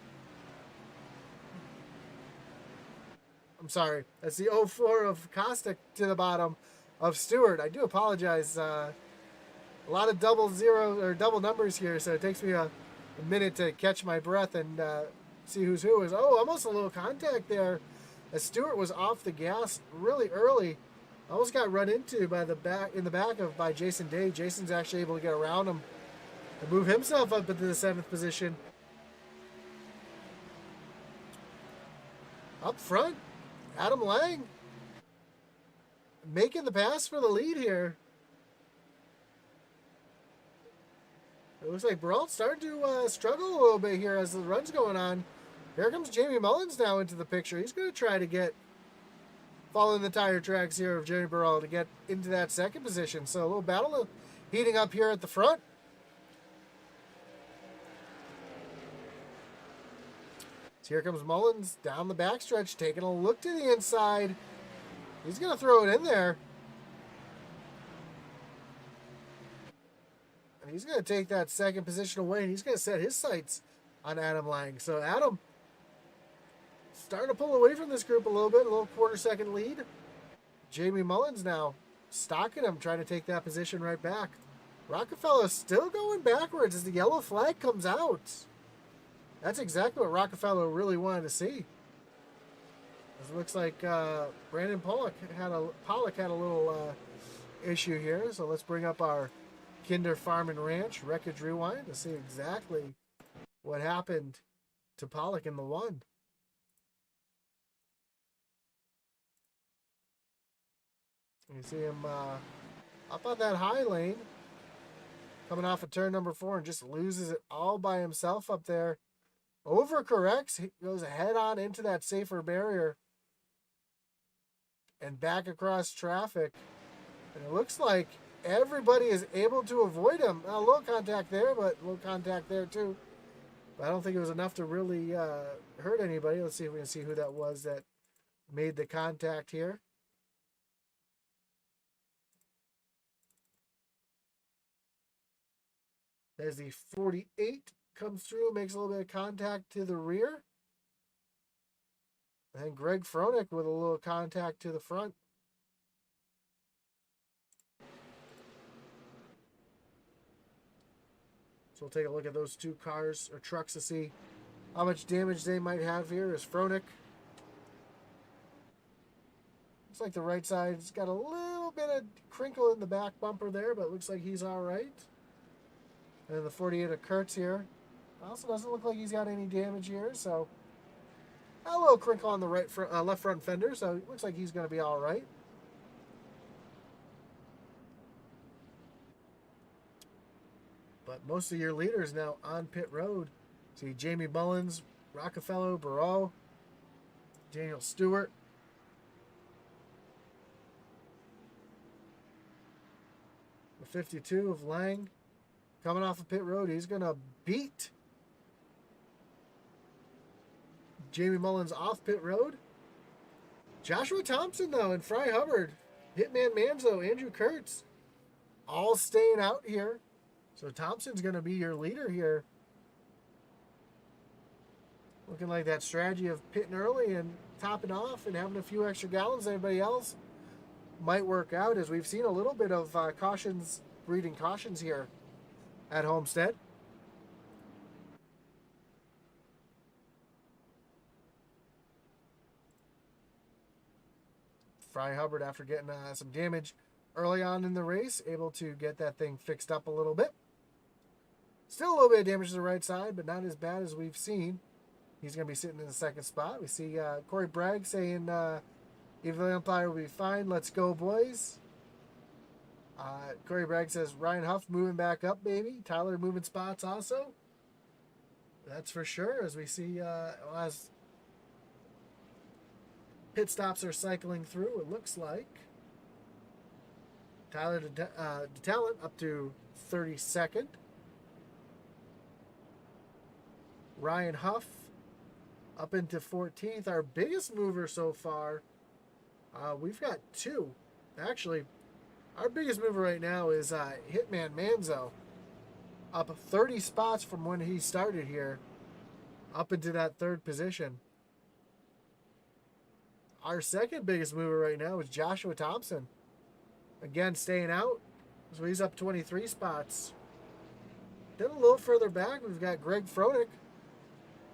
I'm sorry. That's the 04 of Caustic to the bottom of Stewart. I do apologize. A lot of double numbers here, so it takes me a minute to catch my breath and see who's who. Is almost a little contact there as Stewart was off the gas really early. Almost got run into by by Jason Day. Jason's actually able to get around him and move himself up into the 7th position. Up front, Adam Lang making the pass for the lead here. It looks like Brault's starting to struggle a little bit here as the run's going on. Here comes Jamie Mullins now into the picture. He's going to try to follow in the tire tracks here of Jeremy Brault to get into that 2nd position. So a little battle heating up here at the front. So here comes Mullins down the backstretch, taking a look to the inside. He's going to throw it in there. And he's going to take that 2nd position away, and he's going to set his sights on Adam Lang. So Adam starting to pull away from this group a little bit, a little quarter-second lead. Jamie Mullins now stalking him, trying to take that position right back. Rockefeller still going backwards as the yellow flag comes out. That's exactly what Rockefeller really wanted to see. It looks like Brandon Pollock had a little issue here. So let's bring up our Kinder Farm and Ranch Wreckage Rewind to see exactly what happened to Pollock in the 1. You see him up on that high lane, coming off of turn number 4 and just loses it all by himself up there. Overcorrects, he goes head on into that safer barrier and back across traffic. And it looks like everybody is able to avoid him. A little contact there, but a little contact there too. But I don't think it was enough to really hurt anybody. Let's see if we can see who that was that made the contact here. There's the 48 comes through, makes a little bit of contact to the rear. And then Greg Froelich with a little contact to the front. So we'll take a look at those 2 cars or trucks to see how much damage they might have here. Is Froelich. Looks like the right side's got a little bit of crinkle in the back bumper there, but looks like he's all right. And then the 48 of Kurtz here. Also doesn't look like he's got any damage here, so a little crinkle on the left front fender, so it looks like he's going to be all right. But most of your leaders now on pit road. See Jamie Mullins, Rockefeller, Barreau, Daniel Stewart. The 52 of Lang coming off of pit road. He's going to beat Jamie Mullins off pit road. Joshua Thompson, though, and Fry Hubbard, Hitman Manzo, Andrew Kurtz, all staying out here. So Thompson's going to be your leader here. Looking like that strategy of pitting early and topping off and having a few extra gallons than everybody else might work out, as we've seen a little bit of breeding cautions here at Homestead. Fry Hubbard, after getting some damage early on in the race, able to get that thing fixed up a little bit. Still a little bit of damage to the right side, but not as bad as we've seen. He's going to be sitting in the 2nd spot. We see Corey Bragg saying, even the umpire will be fine. Let's go, boys. Corey Bragg says, Ryan Huff moving back up, baby. Tyler moving spots also. That's for sure, as we see as pit stops are cycling through, it looks like. Tyler DeTalent up to 32nd. Ryan Huff up into 14th. Our biggest mover so far We've got two. Actually, our biggest mover right now is Hitman Manzo, up 30 spots from when he started here, up into that third position. Our second biggest mover right now is Joshua Thompson. Again, staying out, so he's up 23 spots. Then a little further back, we've got Greg Froelich,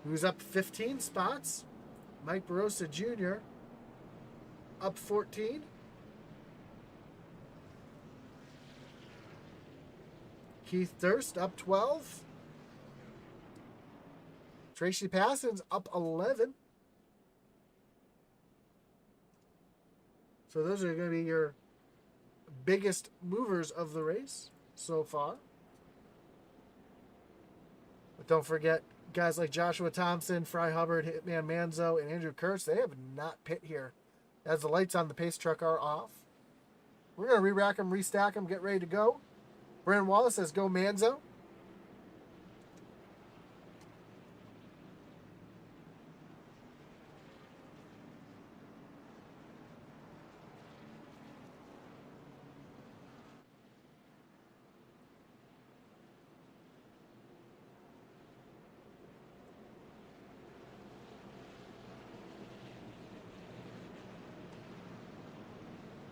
who's up 15 spots. Mike Barossa Jr. up 14. Keith Durst up 12. Tracy Passon's up 11. So those are going to be your biggest movers of the race so far. But don't forget, guys like Joshua Thompson, Fry Hubbard, Hitman Manzo, and Andrew Kurtz, they have not pit here, as the lights on the pace truck are off. We're going to re-rack them, restack them, get ready to go. Brandon Wallace says, go Manzo.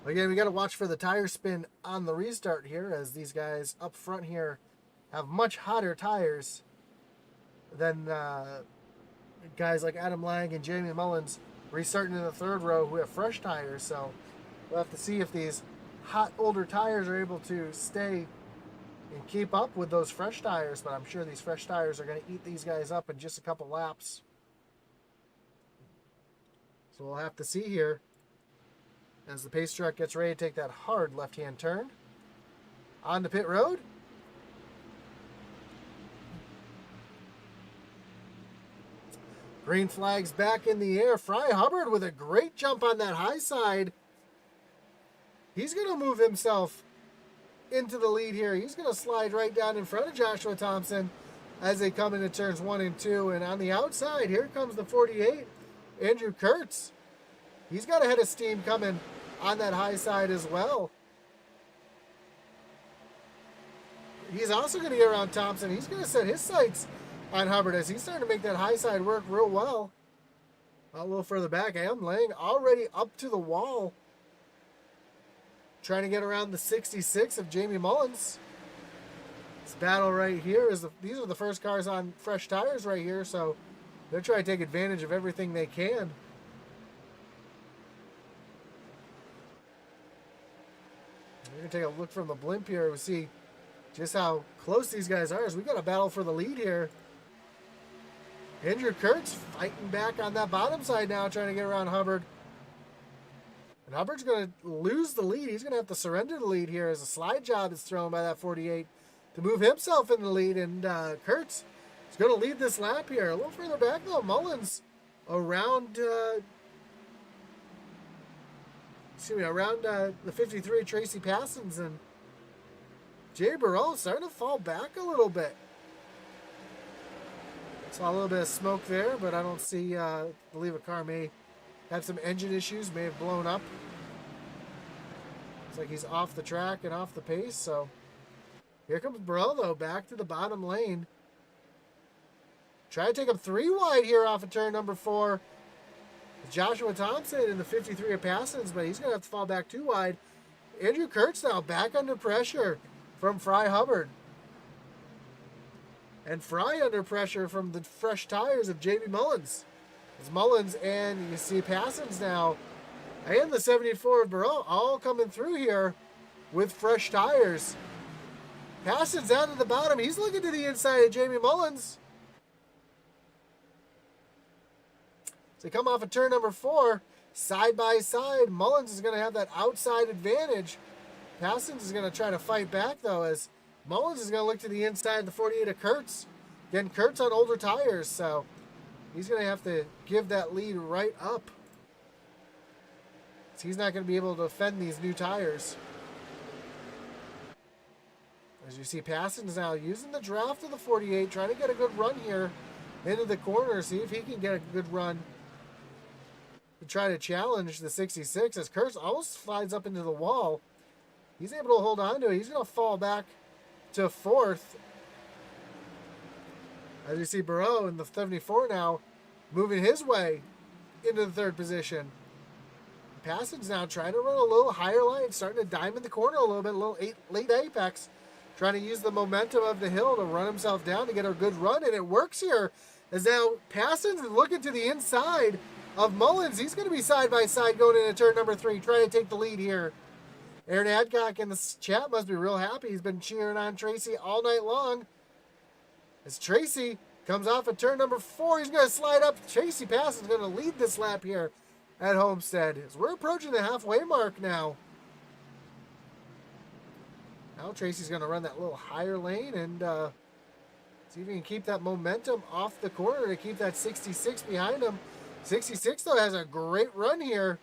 Again, we got to watch for the tire spin on the restart here, as these guys up front here have much hotter tires than guys like Adam Lang and Jamie Mullins restarting in the third row who have fresh tires. So we'll have to see if these hot older tires are able to stay and keep up with those fresh tires. But I'm sure these fresh tires are going to eat these guys up in just a couple laps. So we'll have to see here as the pace truck gets ready to take that hard left-hand turn. On the pit road. Green flag's back in the air. Fry Hubbard with a great jump on that high side. He's going to move himself into the lead here. He's going to slide right down in front of Joshua Thompson as they come into turns 1 and 2. And on the outside, here comes the 48, Andrew Kurtz. He's got a head of steam coming on that high side as well. He's also going to get around Thompson. He's going to set his sights on Hubbard as he's starting to make that high side work real well. A little further back, Am Lang already up to the wall, trying to get around the 66 of Jamie Mullins. This battle right here is these are the first cars on fresh tires right here, so they're trying to take advantage of everything they can. We're going to take a look from the blimp here. We see just how close these guys are. As we got a battle for the lead here. Andrew Kurtz fighting back on that bottom side now, trying to get around Hubbard. And Hubbard's going to lose the lead. He's going to have to surrender the lead here as a slide job is thrown by that 48 to move himself in the lead. And Kurtz is going to lead this lap here. A little further back, though, Mullins around... around the 53, Tracy Passons, and Jay Burrell starting to fall back a little bit. Saw a little bit of smoke there, but I don't see, I believe a car may have some engine issues, may have blown up. Looks like he's off the track and off the pace, so here comes Burrell, though, back to the bottom lane. Try to take him 3 wide here off of turn number 4. Joshua Thompson in the 53 of Passons, but he's going to have to fall back 2 wide. Andrew Kurtz now back under pressure from Fry Hubbard. And Fry under pressure from the fresh tires of Jamie Mullins. It's Mullins and you see Passons now and the 74 of Burrell all coming through here with fresh tires. Passons down to the bottom. He's looking to the inside of Jamie Mullins. They come off of turn number 4, side by side. Mullins is going to have that outside advantage. Passons is going to try to fight back, though, as Mullins is going to look to the inside of the 48 of Kurtz. Again, Kurtz on older tires, so he's going to have to give that lead right up. So he's not going to be able to defend these new tires. As you see, Passons now using the draft of the 48, trying to get a good run here into the corner, see if he can get a good run. to try to challenge the 66 as Kurtz almost slides up into the wall. He's able to hold on to it. He's going to fall back to fourth. As you see Burrow in the 74 now moving his way into the third position. Passage now trying to run a little higher line, starting to diamond the corner a little bit, a little late apex, trying to use the momentum of the hill to run himself down to get a good run, and it works here. As now Passage is looking to the inside of Mullins. He's going to be side by side going into turn number 3, trying to take the lead here. Aaron Adcock in the chat must be real happy. He's been cheering on Tracy all night long. As Tracy comes off at turn number 4, he's going to slide up. Tracy Passage is going to lead this lap here at Homestead. As we're approaching the halfway mark now. Now Tracy's going to run that little higher lane and see if he can keep that momentum off the corner to keep that 66 behind him. 66, though, has a great run here.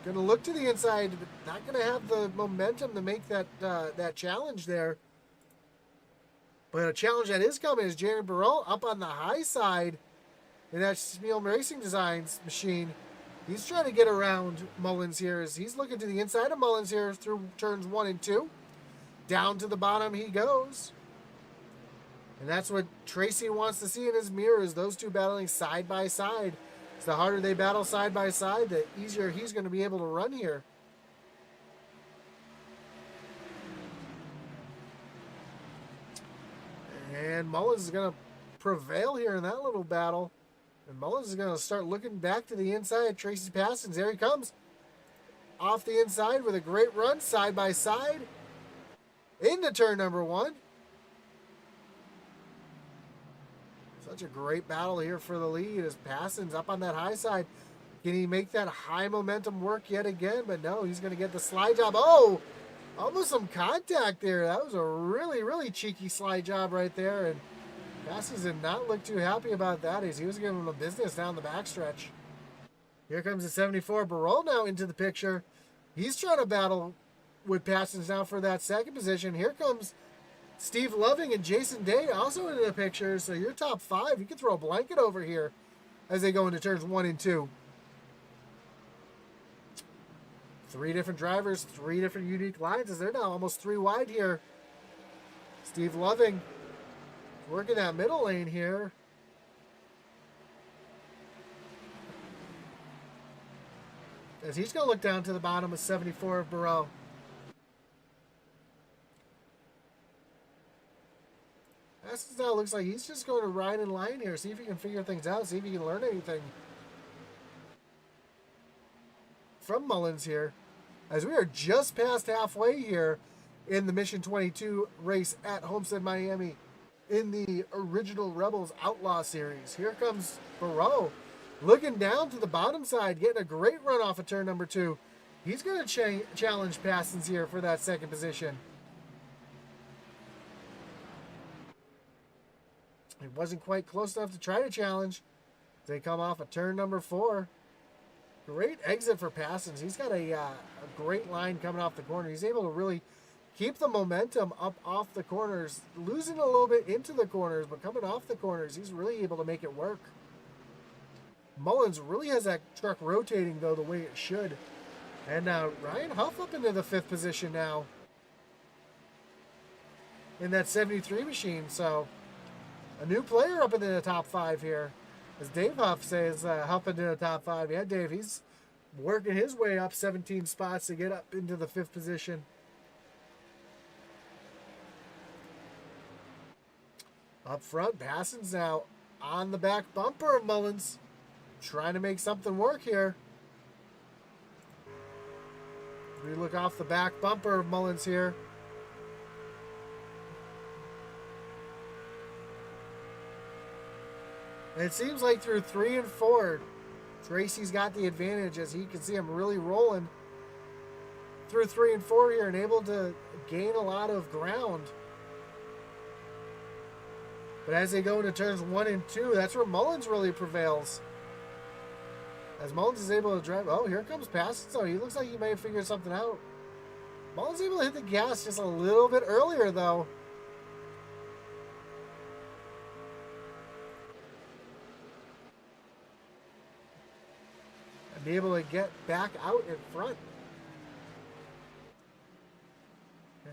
Going to look to the inside, but not going to have the momentum to make that that challenge there. But a challenge that is coming is Jared Burrell up on the high side in that Spiel Racing Designs machine. He's trying to get around Mullins here as he's looking to the inside of Mullins here through turns 1 and 2. Down to the bottom he goes. And that's what Tracy wants to see in his mirror, is those two battling side by side. So the harder they battle side by side, the easier he's going to be able to run here. And Mullins is going to prevail here in that little battle. And Mullins is going to start looking back to the inside. Tracy's passing. There he comes. Off the inside with a great run, side by side. Into turn number 1. Such a great battle here for the lead as Passon's up on that high side. Can he make that high momentum work yet again? But no, he's going to get the slide job. Oh, almost some contact there. That was a really, really cheeky slide job right there. And Passons did not look too happy about that as he was giving him a business down the backstretch. Here comes the 74. Barol now into the picture. He's trying to battle with Passons now for that second position. Here comes Steve Loving and Jason Day also into the picture. So your top 5, you can throw a blanket over here as they go into turns 1 and 2. 3 different drivers, 3 different unique lines as they're now almost 3 wide here. Steve Loving working that middle lane here. As he's going to look down to the bottom of 74 of Burrell. This now looks like he's just going to ride in line here. See if he can figure things out. See if he can learn anything from Mullins here. As we are just past halfway here in the Mission 22 race at Homestead, Miami in the original Rebels Outlaw Series. Here comes Burrell looking down to the bottom side, getting a great run off of turn number 2. He's going to challenge Passons here for that second position. It wasn't quite close enough to try to challenge. They come off of turn number 4. Great exit for Passons. He's got a great line coming off the corner. He's able to really keep the momentum up off the corners, losing a little bit into the corners, but coming off the corners, he's really able to make it work. Mullins really has that truck rotating, though, the way it should. And Ryan Huff up into the 5th position now in that 73 machine. So a new player up into the top 5 here. As Dave Huff says, Huff into the top 5. Yeah, Dave, he's working his way up 17 spots to get up into the 5th position. Up front, Passons now on the back bumper of Mullins. Trying to make something work here. We look off the back bumper of Mullins here. And it seems like through 3 and 4, Tracy's got the advantage as he can see him really rolling through 3 and 4 here and able to gain a lot of ground. But as they go into turns 1 and 2, that's where Mullins really prevails. As Mullins is able to drive. Oh, here comes Passons. So he looks like he may have figured something out. Mullins able to hit the gas just a little bit earlier, though. be able to get back out in front.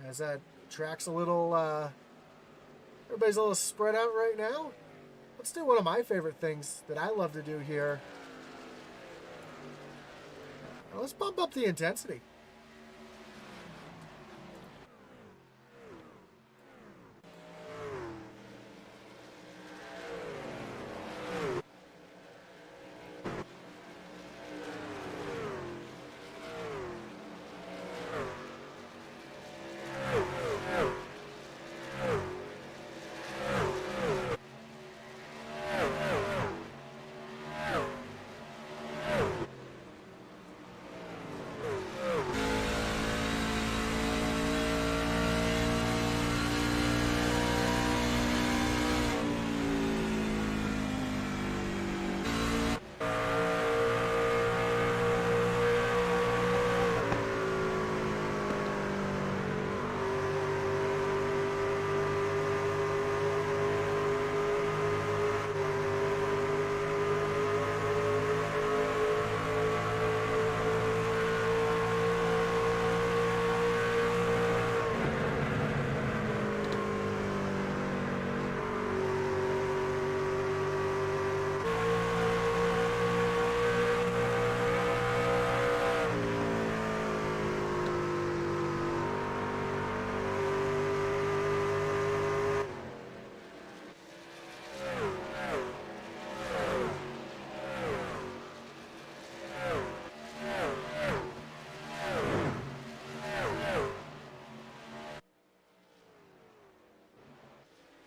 As that track's a little, everybody's a little spread out right now. Let's do one of my favorite things that I love to do here. Let's bump up the intensity.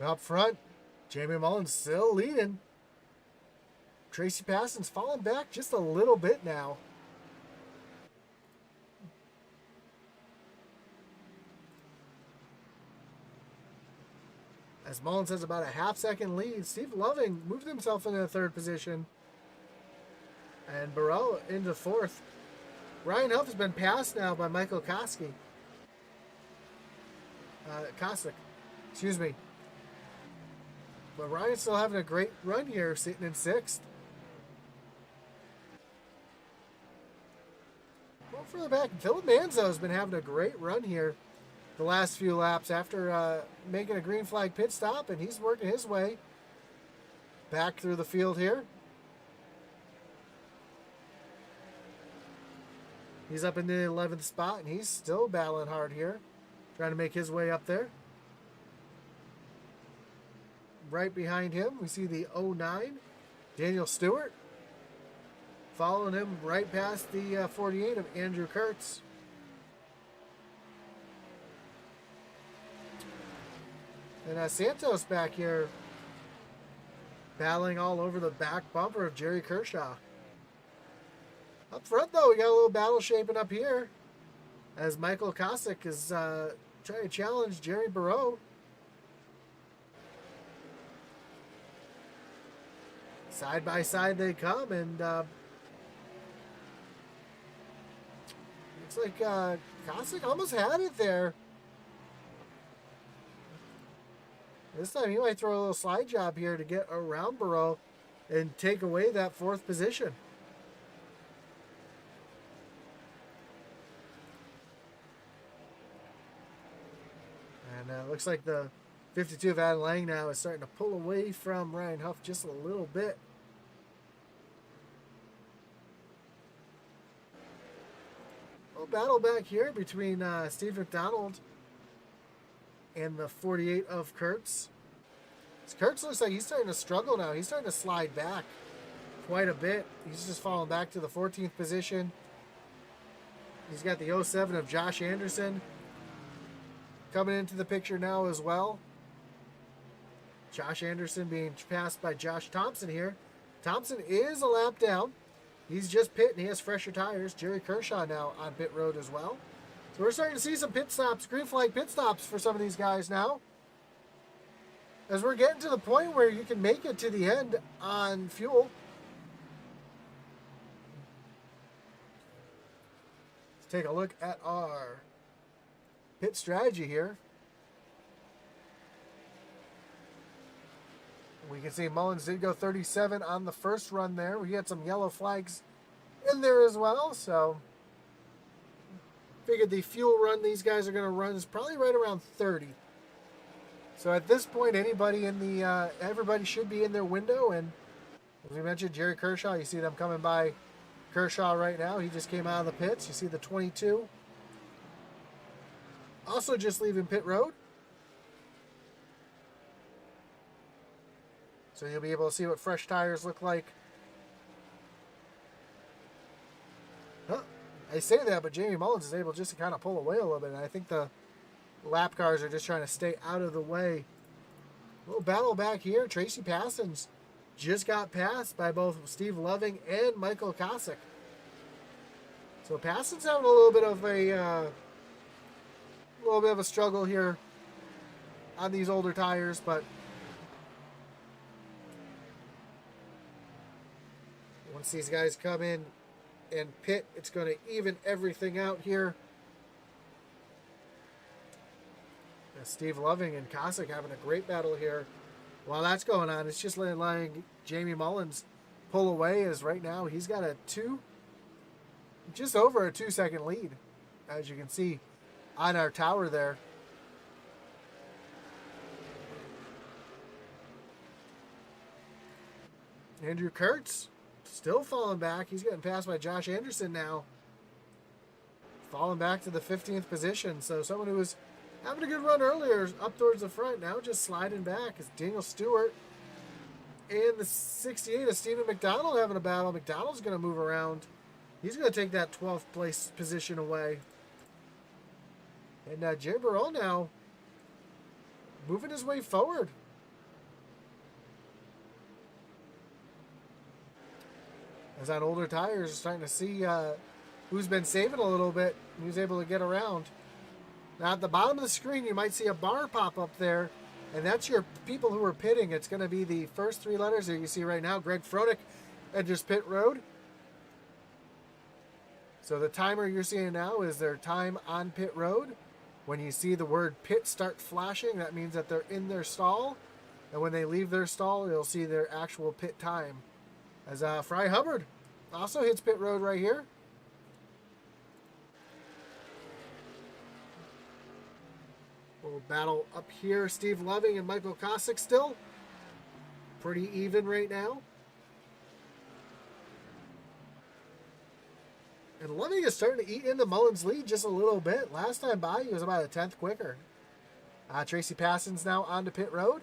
Up front, Jamie Mullins still leading. Tracy Paston's falling back just a little bit now. As Mullins has about a half-second lead, Steve Loving moved himself into the third position. And Burrell into fourth. Ryan Huff has been passed now by Michael Kosick. Excuse me. But Ryan's still having a great run here, sitting in sixth. Well, further back, Philip Manzo has been having a great run here the last few laps after making a green flag pit stop, and he's working his way back through the field here. He's up in the 11th spot, and he's still battling hard here, trying to make his way up there. Right behind him, we see the 09, Daniel Stewart. Following him right past the 48 of Andrew Kurtz. And Santos back here battling all over the back bumper of Jerry Kershaw. Up front, though, we got a little battle shaping up here as Michael Kosick is trying to challenge Jerry Burrow. Side by side they come, and looks like Kosick almost had it there. This time he might throw a little slide job here to get around Burrow and take away that fourth position. And it looks like the 52 of Adam Lang now is starting to pull away from Ryan Huff just a little bit. A little battle back here between Steve McDonald and the 48 of Kurtz. Kurtz looks like he's starting to struggle now. He's starting to slide back quite a bit. He's just falling back to the 14th position. He's got the 07 of Josh Anderson coming into the picture now as well. Josh Anderson being passed by Josh Thompson here. Thompson is a lap down. He's just pit and he has fresher tires. Jerry Kershaw now on pit road as well. So we're starting to see some pit stops, green flag pit stops for some of these guys now. As we're getting to the point where you can make it to the end on fuel. Let's take a look at our pit strategy here. We can see Mullins did go 37 on the first run there. We had some yellow flags in there as well. So figured the fuel run these guys are going to run is probably right around 30. So at this point, anybody in the everybody should be in their window. And as we mentioned, Jerry Kershaw, you see them coming by Kershaw right now. He just came out of the pits. You see the 22. Also just leaving pit road. So you'll be able to see what fresh tires look like. Huh. I say that, but Jamie Mullins is able just to kind of pull away a little bit. And I think the lap cars are just trying to stay out of the way. A little battle back here. Tracy Passons just got passed by both Steve Loving and Michael Kosick. So Passons having a little bit of a struggle here on these older tires, but once these guys come in and pit, it's going to even everything out here. Steve Loving and Kosick having a great battle here. While that's going on, it's just letting Jamie Mullins pull away, as right now he's got just over a 2-second lead, as you can see on our tower there. Andrew Kurtz still falling back. He's getting passed by Josh Anderson now. Falling back to the 15th position. So someone who was having a good run earlier up towards the front, now just sliding back is Daniel Stewart. And the 68 is Stephen McDonald having a battle. McDonald's going to move around. He's going to take that 12th place position away. And Jay Burrell now moving his way forward. As on older tires, starting to see who's been saving a little bit, who's able to get around. Now at the bottom of the screen, you might see a bar pop up there, and that's your people who are pitting. It's going to be the first 3 letters that you see right now. Greg Froelich enters pit road. So the timer you're seeing now is their time on pit road. When you see the word pit start flashing, that means that they're in their stall. And when they leave their stall, you'll see their actual pit time. As Fry Hubbard also hits pit road right here. Little battle up here. Steve Loving and Michael Kosick still. Pretty even right now. And Loving is starting to eat into Mullins' lead just a little bit. Last time by, he was about a 10th quicker. Tracy Passons now onto pit road.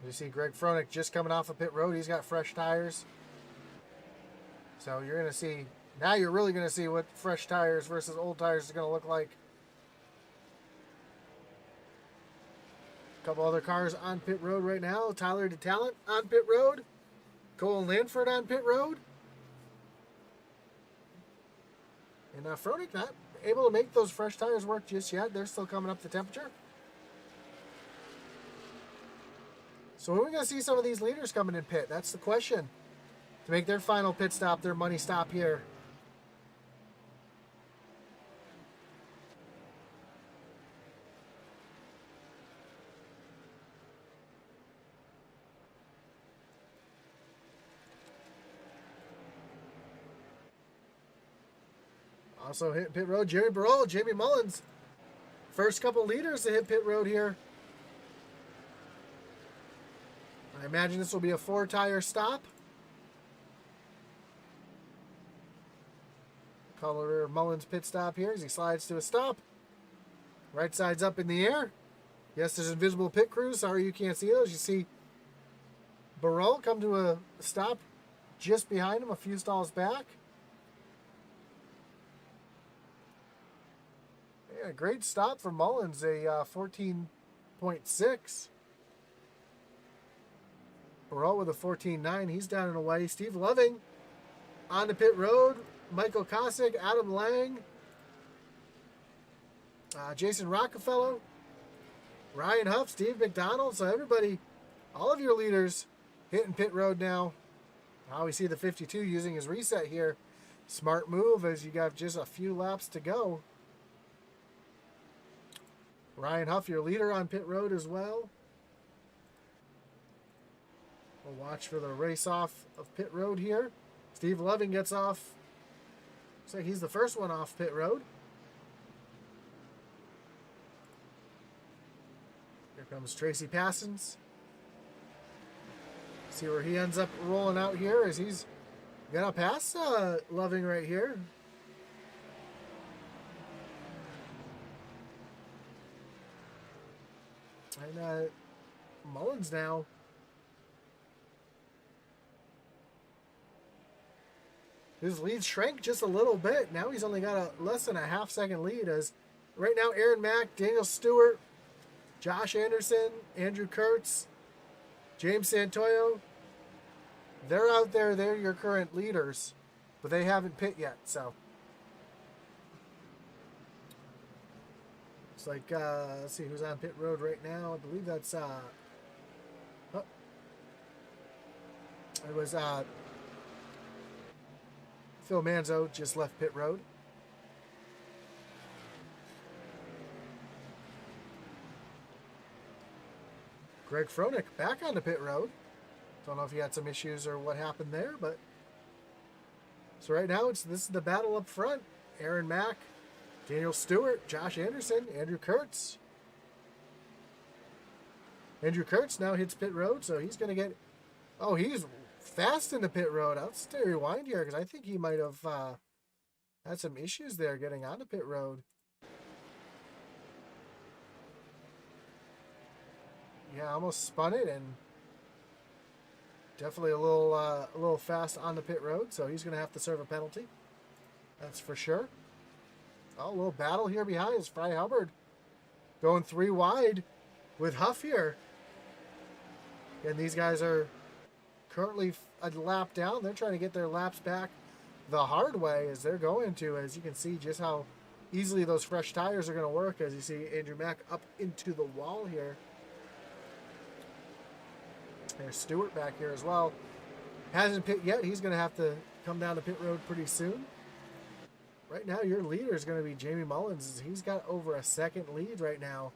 You see Greg Froelich just coming off of pit road. He's got fresh tires. So you're going to see, now you're really going to see what fresh tires versus old tires is going to look like. A couple other cars on pit road right now. Tyler DeTalent on pit road. Cole Lanford on pit road. And Froelich not able to make those fresh tires work just yet. They're still coming up the temperature. So when are we going to see some of these leaders coming in pit? That's the question. To make their final pit stop, their money stop here. Also hit pit road, Jerry Burrell, Jamie Mullins. First couple leaders to hit pit road here. I imagine this will be a 4-tire stop. Color Mullins pit stop here as he slides to a stop. Right side's up in the air. Yes, there's invisible pit crews. Sorry you can't see those. You see Burrell come to a stop just behind him, a few stalls back. Yeah, great stop for Mullins, a 14.6. Burrell with a 14.9. He's down and away. Steve Loving on the pit road. Michael Kosick, Adam Lang, Jason Rockefeller. Ryan Huff, Steve McDonald. So everybody, all of your leaders hitting pit road now. Now we see the 52 using his reset here. Smart move as you got just a few laps to go. Ryan Huff, your leader on pit road as well. We'll watch for the race off of pit road here. Steve Loving gets off. Looks like he's the first one off pit road. Here comes Tracy Passons. See where he ends up rolling out here as he's gonna pass Loving right here. And Mullins now. His lead shrank just a little bit. Now he's only got a less than a half-second lead. As right now, Aaron Mack, Daniel Stewart, Josh Anderson, Andrew Kurtz, James Santoyo, they're out there. They're your current leaders, but they haven't pit yet. So it's like let's see who's on pit road right now. I believe that's it was Phil Manzo just left pit road. Greg Froelich back onto pit road. Don't know if he had some issues or what happened there, but so right now this is the battle up front. Aaron Mack, Daniel Stewart, Josh Anderson, Andrew Kurtz. Andrew Kurtz now hits pit road, so he's going to get... Oh, he's fast in the pit road. I'll stay rewind here because I think he might have had some issues there getting onto pit road. Yeah, almost spun it and definitely a little fast on the pit road, so he's going to have to serve a penalty. That's for sure. Oh, a little battle here behind is Fry Hubbard going 3 wide with Huff here. And these guys are currently a lap down. They're trying to get their laps back the hard way as they're going to, as you can see just how easily those fresh tires are going to work as you see Andrew Mack up into the wall here. There's Stewart back here as well. Hasn't pit yet. He's going to have to come down to pit road pretty soon. Right now, your leader is going to be Jamie Mullins. He's got over a second lead right now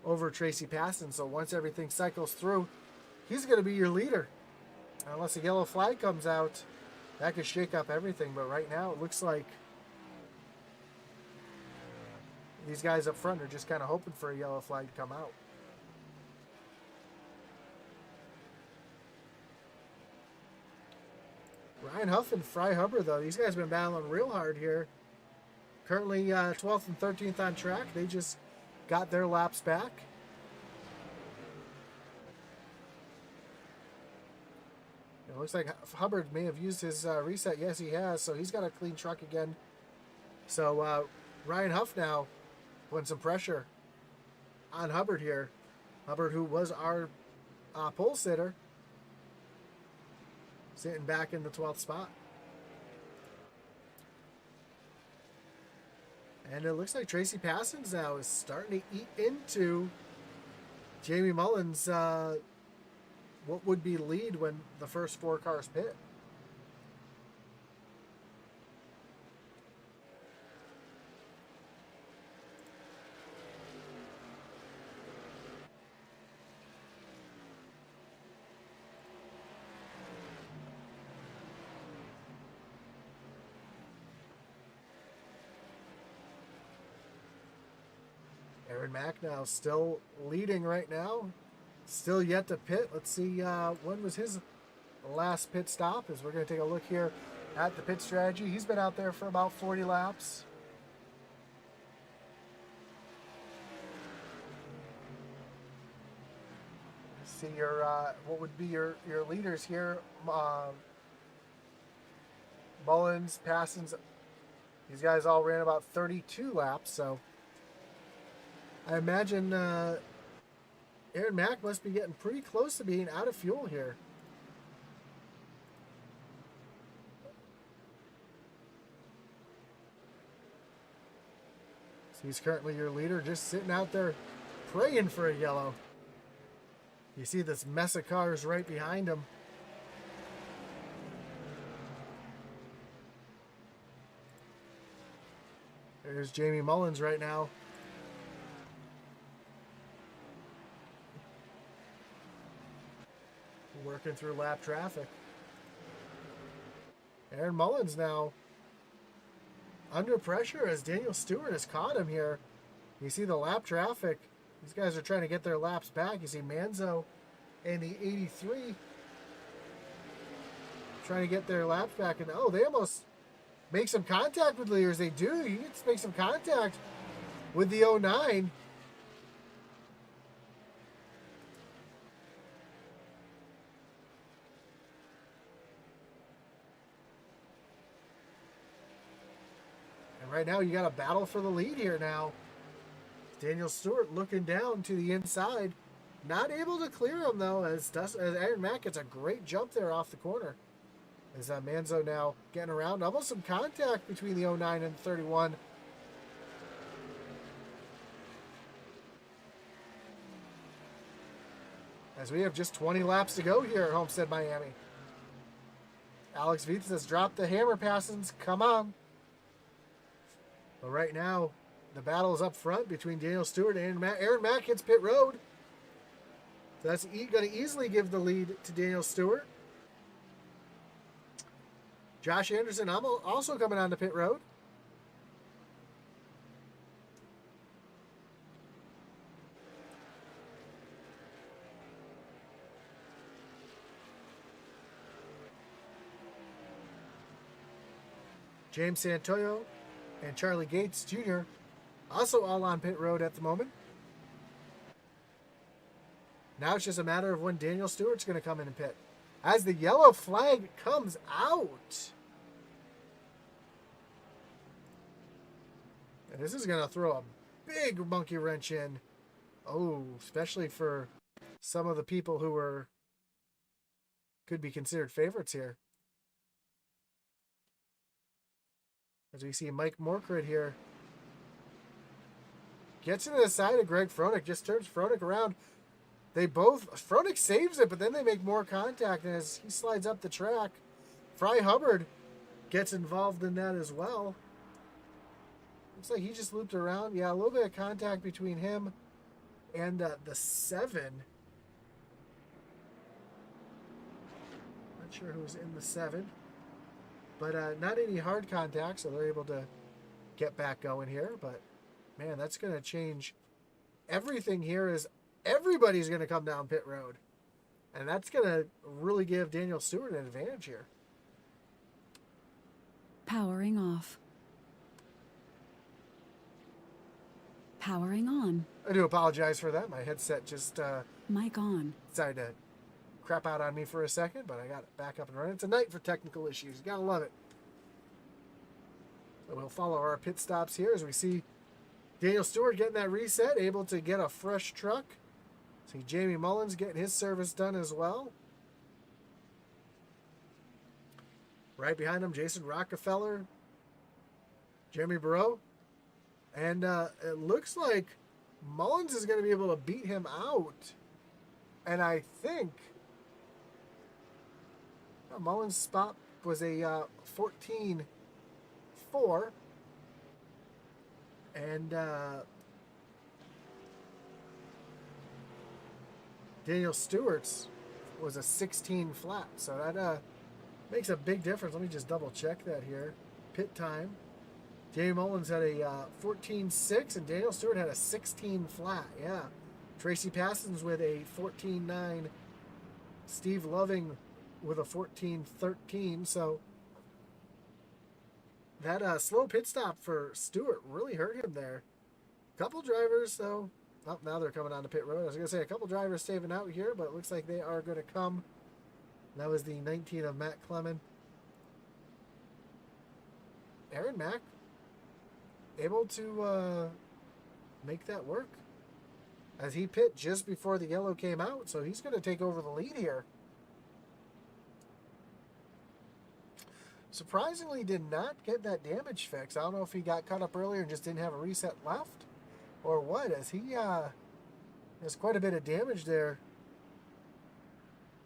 over Tracy Passon. So once everything cycles through, he's going to be your leader. Unless a yellow flag comes out, that could shake up everything. But right now, it looks like these guys up front are just kind of hoping for a yellow flag to come out. Ryan Huff and Fry Hubbard, though, these guys have been battling real hard here. Currently 12th and 13th on track. They just got their laps back. It looks like Hubbard may have used his reset. Yes, he has. So he's got a clean truck again. So Ryan Huff now putting some pressure on Hubbard here. Hubbard, who was our pole sitter, sitting back in the 12th spot. And it looks like Tracy Passons now is starting to eat into Jamie Mullins' what would be lead when the first 4 cars pit. Aaron Mack now still leading right now. Still yet to pit. Let's see when was his last pit stop. As we're going to take a look here at the pit strategy. He's been out there for about 40 laps. See your what would be your leaders here. Mullins, Passons. These guys all ran about 32 laps, so I imagine Aaron Mack must be getting pretty close to being out of fuel here. So he's currently your leader, just sitting out there praying for a yellow. You see this mess of cars right behind him. There's Jamie Mullins right now. Working through lap traffic. Aaron Mullins now under pressure as Daniel Stewart has caught him here. You see the lap traffic. These guys are trying to get their laps back. You see Manzo and the 83 trying to get their laps back. And oh, they almost make some contact with leaders. They do. You get to make some contact with the 09. And right now you got a battle for the lead here now. Daniel Stewart looking down to the inside. Not able to clear him though, as Aaron Mack gets a great jump there off the corner. As Manzo now getting around. Almost some contact between the 09 and 31. As we have just 20 laps to go here at Homestead, Miami. Alex Vietz has dropped the hammer passings. Come on. But right now, the battle is up front between Daniel Stewart and Aaron Mack. Aaron Mack hits pit road. So that's going to easily give the lead to Daniel Stewart. Josh Anderson also coming on to pit road. James Santoyo and Charlie Gates Jr. also all on pit road at the moment. Now it's just a matter of when Daniel Stewart's going to come in and pit. As the yellow flag comes out. And this is going to throw a big monkey wrench in. Oh, especially for some of the people who could be considered favorites here. As we see Mike Morkrid here. Gets into the side of Greg Froelich. Just turns Froelich around. Froelich saves it, but then they make more contact. And as he slides up the track, Fry Hubbard gets involved in that as well. Looks like he just looped around. Yeah, a little bit of contact between him and the 7. Not sure who's in the 7. But not any hard contact, so they're able to get back going here. But, man, that's going to change everything here. Is everybody's going to come down pit road. And that's going to really give Daniel Stewart an advantage here. Powering off. Powering on. I do apologize for that. My headset just Mic on. decided to crap out on me for a second, but I got it back up and running. It's a night for technical issues. You gotta love it. So we'll follow our pit stops here as we see Daniel Stewart getting that reset, able to get a fresh truck. See Jamie Mullins getting his service done as well. Right behind him, Jason Rockefeller, Jeremy Burrow. And it looks like Mullins is going to be able to beat him out. And I think Mullins' spot was a 14-4. And Daniel Stewart's was a 16 flat. So that makes a big difference. Let me just double check that here. Pit time. Jamie Mullins had a 14.6 and Daniel Stewart had a 16 flat. Yeah. Tracy Passons with a 14.9. Steve Loving with a 14.13. So that slow pit stop for Stewart really hurt him there. Couple drivers, though. Oh, now they're coming on to pit road. I was going to say a couple drivers saving out here, but it looks like they are going to come. That was the 19 of Matt Clement. Aaron Mack able to make that work as he pit just before the yellow came out, so he's going to take over the lead here. Surprisingly did not get that damage fixed. I don't know if he got caught up earlier and just didn't have a reset left or what, as he There's quite a bit of damage there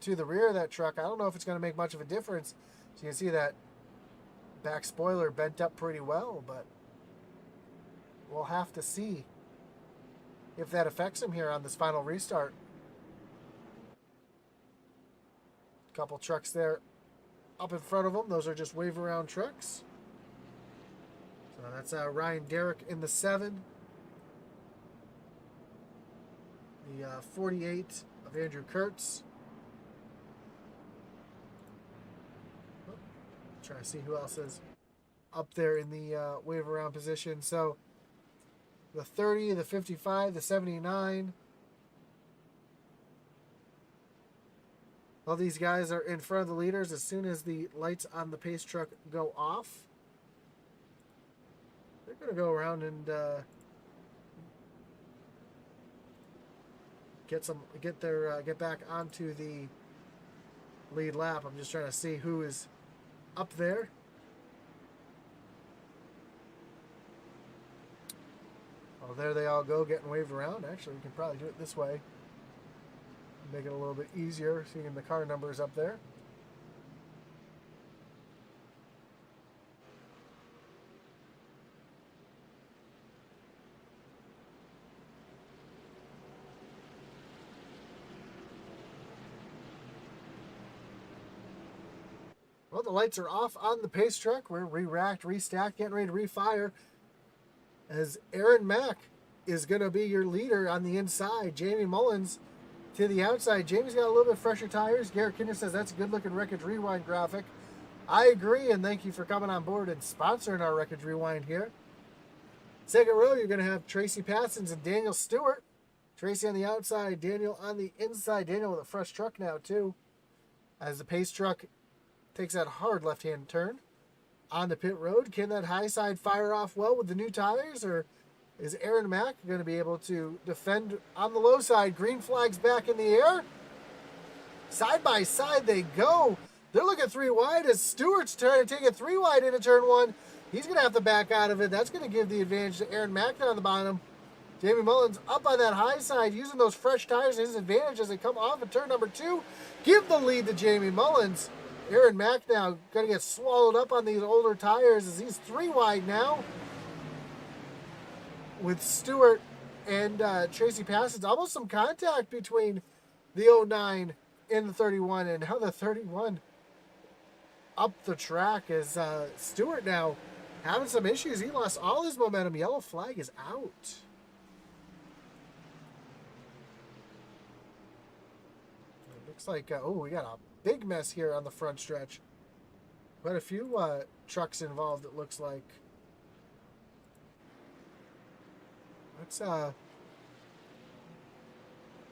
to the rear of that truck. I don't know if it's going to make much of a difference. So you can see that back spoiler bent up pretty well, but we'll have to see if that affects him here on this final restart. Couple trucks there up in front of him. Those are just wave around trucks. So that's Ryan Derrick in the 7. The 48 of Andrew Kurtz. Trying to see who else is up there in the wave around position. So the 30, the 55, the 79. All these guys are in front of the leaders as soon as the lights on the pace truck go off. They're going to go around and get back onto the lead lap. I'm just trying to see who is up there. Well, there they all go, getting waved around. Actually, we can probably do it this way. Make it a little bit easier, seeing the car numbers up there. Well, the lights are off on the pace truck. We're re-racked, restacked, getting ready to refire. As Aaron Mack is going to be your leader on the inside. Jamie Mullins to the outside. Jamie's got a little bit fresher tires. Garrett Kinder says that's a good-looking Wreckage Rewind graphic. I agree, and thank you for coming on board and sponsoring our Wreckage Rewind here. Second row, you're going to have Tracy Patsons and Daniel Stewart. Tracy on the outside, Daniel on the inside. Daniel with a fresh truck now, too. As the pace truck takes that hard left-hand turn on the pit road. Can that high side fire off well with the new tires, or is Aaron Mack going to be able to defend on the low side? Green flags back in the air. Side by side they go. They're looking 3 wide as Stewart's trying to take it 3 wide into turn 1. He's going to have to back out of it. That's going to give the advantage to Aaron Mack down the bottom. Jamie Mullins up on that high side, using those fresh tires to his advantage as they come off of turn number 2. Give the lead to Jamie Mullins. Aaron Mack now going to get swallowed up on these older tires as he's 3 wide now. With Stewart and Tracy Parsons. Almost some contact between the 09 and the 31. And now the 31 up the track as Stewart now having some issues. He lost all his momentum. Yellow flag is out. It looks like, we got a big mess here on the front stretch. Quite a few trucks involved, it looks like. Let's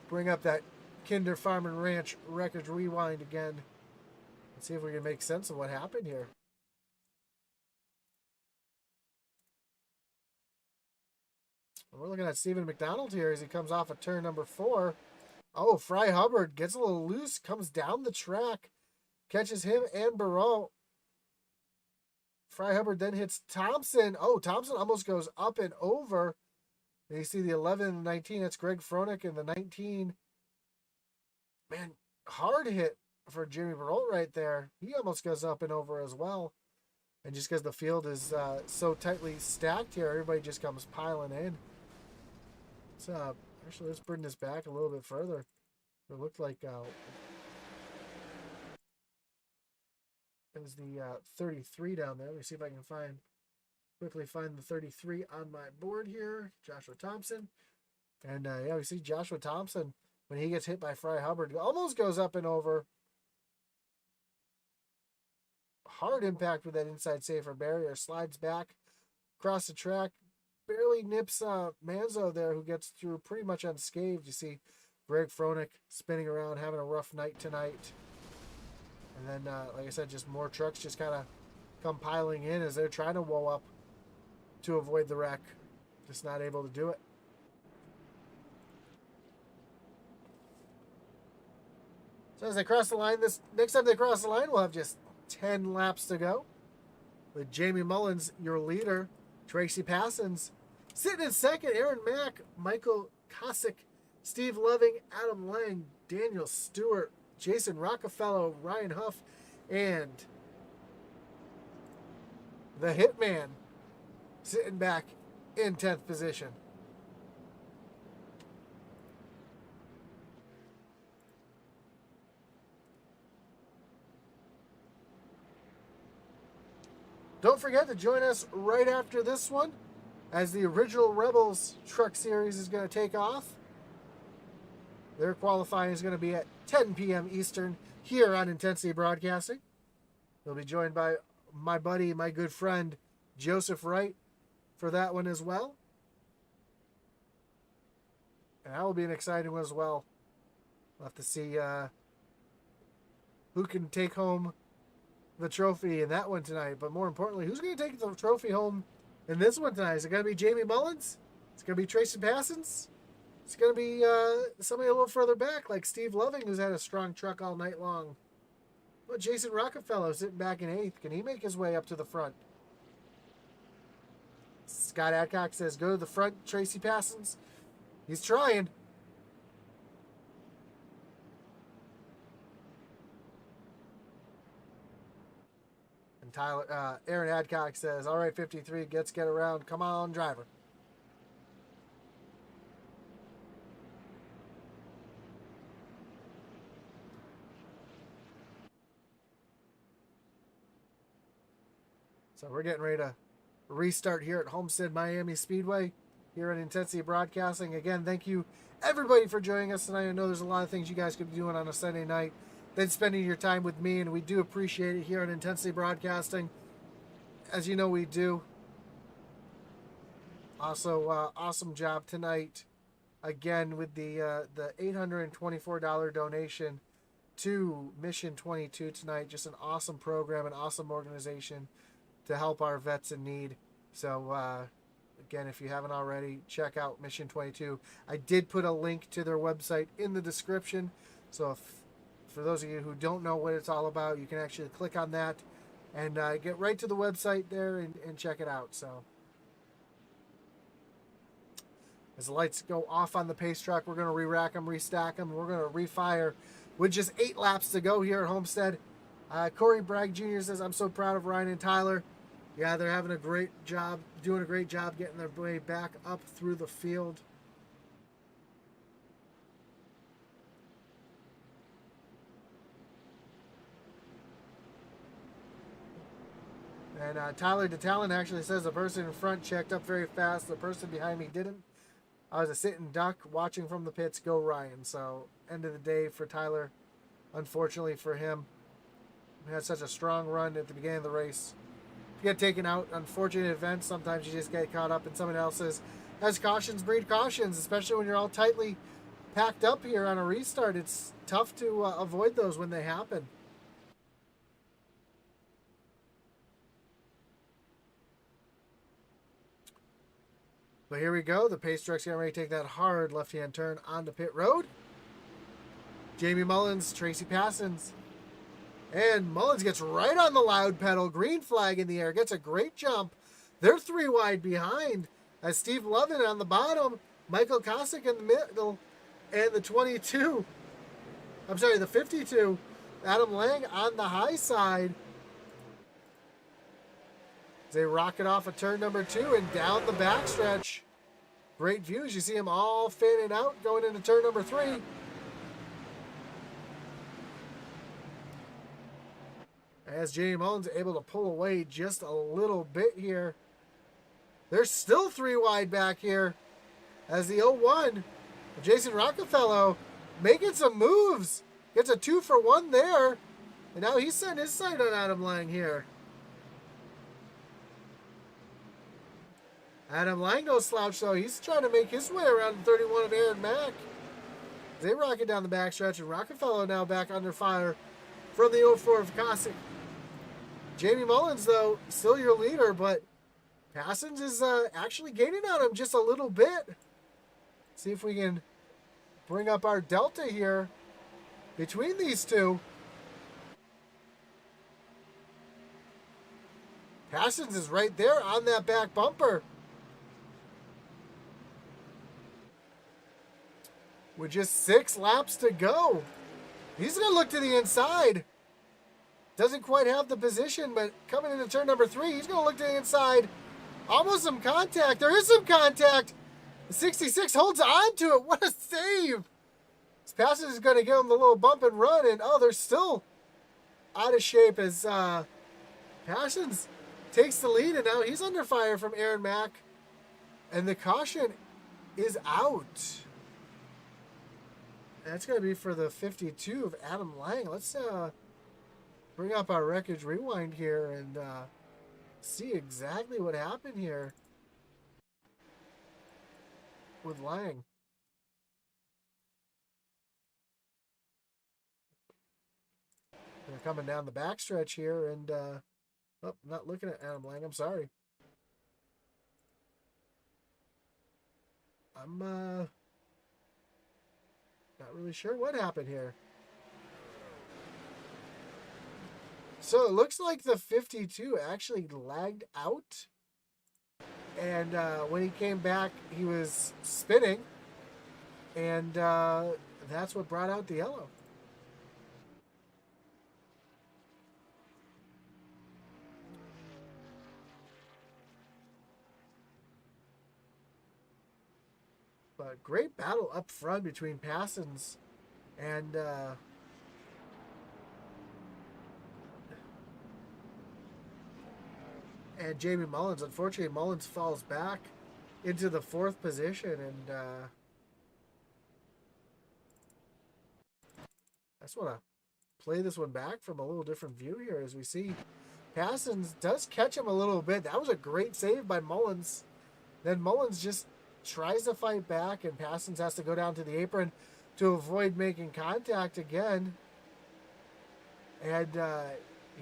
bring up that Kinder Farm and Ranch Wreckage Rewind again and see if we can make sense of what happened here. We're looking at Stephen McDonald here as he comes off of turn number 4. Oh, Fry Hubbard gets a little loose, comes down the track, catches him and Barreau. Fry Hubbard then hits Thompson. Oh, Thompson almost goes up and over. And you see the 11 and the 19. That's Greg Froelich and the 19. Man, hard hit for Jimmy Barreau right there. He almost goes up and over as well. And just because the field is so tightly stacked here, everybody just comes piling in. Actually, let's bring this back a little bit further. It looked like it was the 33 down there. Let me see if I can quickly find the 33 on my board here. Joshua Thompson. And yeah, we see Joshua Thompson, when he gets hit by Fry Hubbard, almost goes up and over. Hard impact with that inside safer barrier. Slides back across the track. Barely nips Manzo there, who gets through pretty much unscathed. You see Greg Froelich spinning around, having a rough night tonight. And then, like I said, just more trucks just kind of come piling in as they're trying to whoa up to avoid the wreck. Just not able to do it. So as they cross the line, next time they cross the line, we'll have just 10 laps to go. With Jamie Mullins, your leader, Tracy Parsons sitting in second, Aaron Mack, Michael Kosick Steve Loving, Adam Lang, Daniel Stewart, Jason Rockefeller, Ryan Huff, and the Hitman sitting back in 10th position. Don't forget to join us right after this one as the Original Rebels Truck Series is going to take off. Their qualifying is going to be at 10 p.m. Eastern here on Intensity Broadcasting. They'll be joined by my buddy, my good friend, Joseph Wright for that one as well. And that will be an exciting one as well. We'll have to see who can take home the trophy in that one tonight. But more importantly, who's going to take the trophy home in this one tonight? Is it going to be Jamie Mullins? Is it going to be Tracy Passons? It's going to be somebody a little further back, like Steve Loving, who's had a strong truck all night long. But Jason Rockefeller sitting back in 8th. Can he make his way up to the front? Scott Adcock says, go to the front, Tracy Passons. He's trying. And Aaron Adcock says, all right, 53, get around. Come on, driver. So we're getting ready to restart here at Homestead Miami Speedway here at Intensity Broadcasting. Again, thank you everybody for joining us tonight. I know there's a lot of things you guys could be doing on a Sunday night than spending your time with me, and we do appreciate it here at Intensity Broadcasting. As you know, we do. Also, awesome job tonight, again, with the $824 donation to Mission 22 tonight. Just an awesome program, an awesome organization to help our vets in need. So, again, if you haven't already, check out Mission 22. I did put a link to their website in the description. So, for those of you who don't know what it's all about, you can actually click on that and get right to the website there and check it out. So, as the lights go off on the pace truck, we're going to re-rack them, restack them. We're going to refire with just 8 laps to go here at Homestead. Corey Bragg Jr. says, I'm so proud of Ryan and Tyler. Yeah, they're having a great job, doing a great job getting their way back up through the field. And Tyler DeTalon actually says the person in front checked up very fast. The person behind me didn't. I was a sitting duck watching from the pits. Go Ryan. So, end of the day for Tyler. Unfortunately for him. He had such a strong run at the beginning of the race. You get taken out, unfortunate events. Sometimes you just get caught up in someone else's. As cautions breed cautions, especially when you're all tightly packed up here on a restart. It's tough to avoid those when they happen. But here we go. The pace truck's getting ready to take that hard left-hand turn onto pit road. Jamie Mullins, Tracy Passons. And Mullins gets right on the loud pedal. Green flag in the air. Gets a great jump. They're 3 wide behind. As Steve Lovin on the bottom. Michael Kosick in the middle. And the 22. I'm sorry, the 52. Adam Lang on the high side. They rocket off of turn number 2 and down the backstretch. Great views. You see them all fanning out going into turn number 3. As Jamie Mullins able to pull away just a little bit here. They're still 3 wide back here. As the 01, Jason Rockefeller making some moves. Gets a 2-for-1 there. And now he's setting his sight on Adam Lang here. Adam Lang no slouch though. He's trying to make his way around the 31 of Aaron Mack. They rocket down the backstretch, and Rockefeller now back under fire from the 04 of Kosick. Jamie Mullins, though, still your leader, but Passons is actually gaining on him just a little bit. See if we can bring up our delta here between these two. Passons is right there on that back bumper. with just 6 laps to go. He's going to look to the inside. Doesn't quite have the position, but coming into turn number 3, he's going to look to the inside. Almost some contact. There is some contact. The 66 holds on to it. What a save. This passes is going to give him the little bump and run, and oh, they're still out of shape as Passions takes the lead, and now he's under fire from Aaron Mack, and the caution is out. That's going to be for the 52 of Adam Lang. Let's bring up our wreckage rewind here and see exactly what happened here with Lang. They're coming down the backstretch here, and oh, not looking at Adam Lang. I'm sorry. I'm not really sure what happened here. So it looks like the 52 actually lagged out, and when he came back, he was spinning, and that's what brought out the yellow. But great battle up front between Passons and Jamie Mullins. Unfortunately, Mullins falls back into the 4th position, and I just want to play this one back from a little different view here as we see Passons does catch him a little bit. That was a great save by Mullins. Then Mullins just tries to fight back, and Passons has to go down to the apron to avoid making contact again. And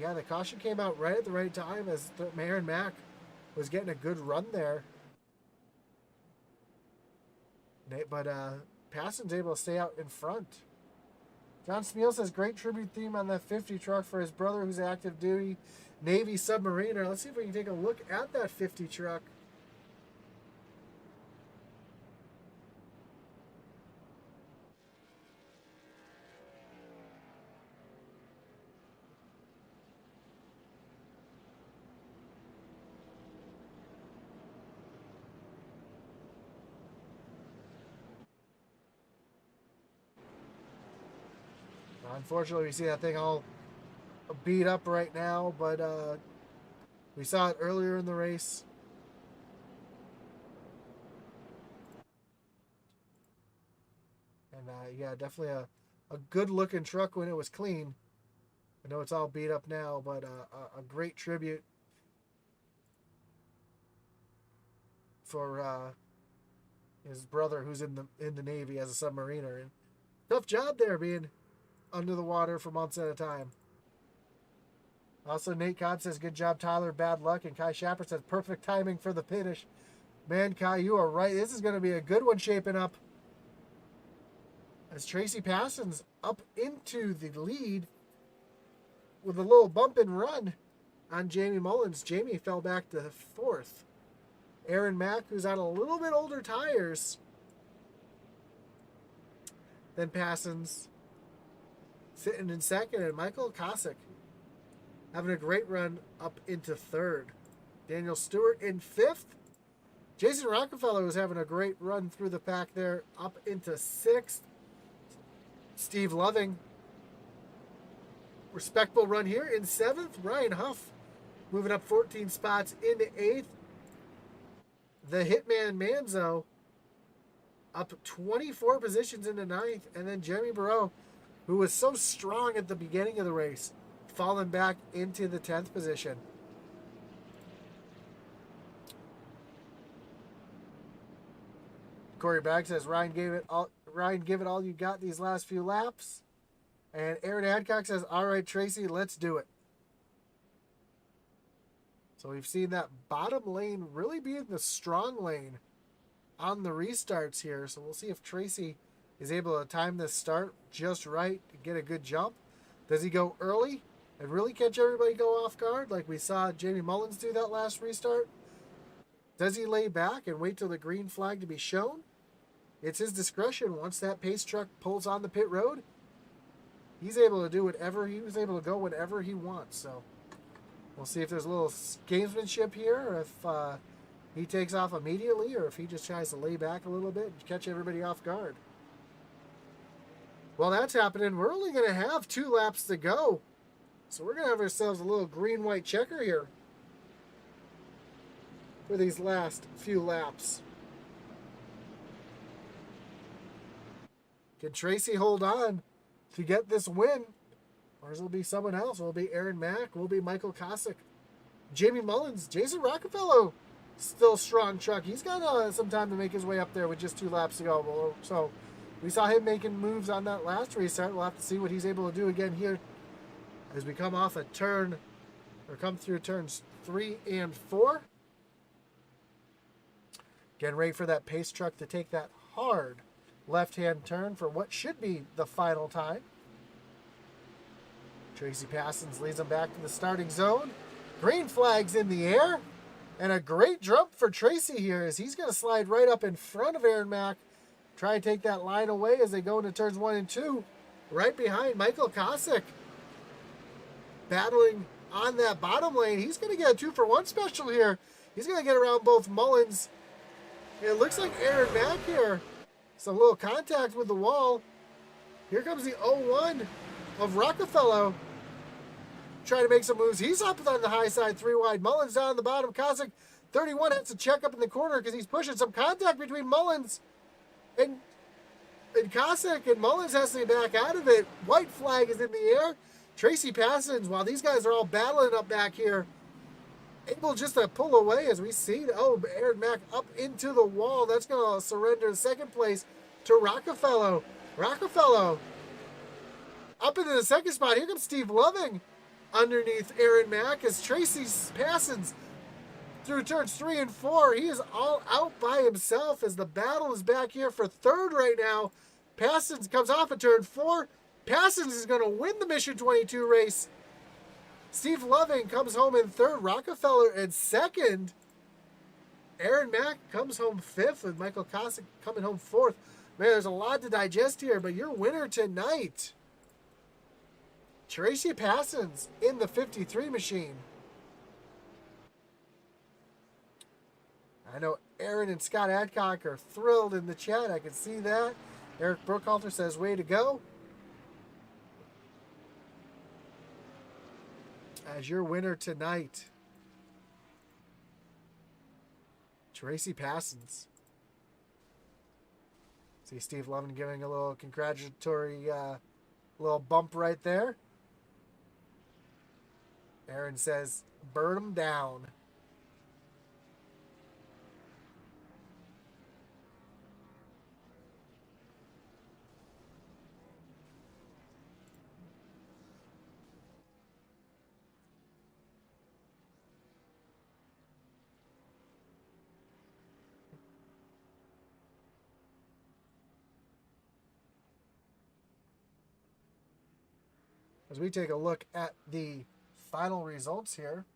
yeah, the caution came out right at the right time as Aaron Mack was getting a good run there. But Passons able to stay out in front. John Smeal says, great tribute theme on that 50 truck for his brother who's active duty Navy submariner. Let's see if we can take a look at that 50 truck. Unfortunately, we see that thing all beat up right now, but we saw it earlier in the race. And yeah, definitely a good-looking truck when it was clean. I know it's all beat up now, but a great tribute for his brother who's in the Navy as a submariner. And tough job there being under the water for months at a time. Also, Nate Cobb says, good job, Tyler. Bad luck. And Kai Schapper says, perfect timing for the finish. Man, Kai, you are right. This is going to be a good one shaping up. As Tracy Passons up into the lead with a little bump and run on Jamie Mullins. Jamie fell back to 4th. Aaron Mack, who's on a little bit older tires than Passons, sitting in 2nd, and Michael Kosick having a great run up into 3rd. Daniel Stewart in 5th. Jason Rockefeller was having a great run through the pack there, up into 6th. Steve Loving, respectable run here in 7th. Ryan Huff moving up 14 spots into 8th. The Hitman Manzo up 24 positions into 9th. And then Jeremy Barreau, who was so strong at the beginning of the race, falling back into the 10th position. Corey Bragg says, Ryan, give it all you got these last few laps. And Aaron Adcock says, all right, Tracy, let's do it. So we've seen that bottom lane really being the strong lane on the restarts here. So we'll see if Tracy is able to time this start just right to get a good jump. Does he go early and really catch everybody go off guard like we saw Jamie Mullins do that last restart? Does he lay back and wait till the green flag to be shown? It's his discretion. Once that pace truck pulls on the pit road, he's able to do whatever he was able to go whenever he wants. So we'll see if there's a little gamesmanship here, or if he takes off immediately, or if he just tries to lay back a little bit and catch everybody off guard. While that's happening, we're only going to have 2 laps to go. So we're going to have ourselves a little green-white checker here for these last few laps. Can Tracy hold on to get this win? Or will it be someone else? Will it be Aaron Mack? Will it be Michael Kosick? Jamie Mullins? Jason Rockefeller? Still strong truck. He's got some time to make his way up there with just 2 laps to go. So we saw him making moves on that last restart. We'll have to see what he's able to do again here as we come off a turn, or come through turns 3 and 4. Getting ready for that pace truck to take that hard left-hand turn for what should be the final time. Tracy Passons leads him back to the starting zone. Green flag's in the air. And a great jump for Tracy here as he's going to slide right up in front of Aaron Mack. Try and take that line away as they go into turns 1 and 2. Right behind Michael Kosick. Battling on that bottom lane. He's going to get a 2-for-1 special here. He's going to get around both Mullins. It looks like Aaron Mack here. Some little contact with the wall. Here comes the 0-1 of Rockefeller. Trying to make some moves. He's up on the high side, 3 wide. Mullins down on the bottom. Kosick, 31, has to check up in the corner because he's pushing. Some contact between Mullins and Kosick, and Mullins has to be back out of it. White flag is in the air. Tracy Passons, while these guys are all battling up back here, able just to pull away as we see, Aaron Mack up into the wall. That's going to surrender second place to Rockefeller. Rockefeller up into the second spot. Here comes Steve Loving underneath Aaron Mack as Tracy Passons through turns 3 and 4. He is all out by himself as the battle is back here for third right now. Passons comes off at turn 4. Passons is going to win the Mission 22 race. Steve Loving comes home in third. Rockefeller in second. Aaron Mack comes home fifth, with Michael Kosick coming home fourth. Man, there's a lot to digest here, but your winner tonight, Tracy Passons in the 53 machine. I know Aaron and Scott Adcock are thrilled in the chat. I can see that. Eric Brookhalter says, way to go. As your winner tonight, Tracy Passons. See Steve Lovin giving a little congratulatory little bump right there. Aaron says, burn them down. As we take a look at the final results here,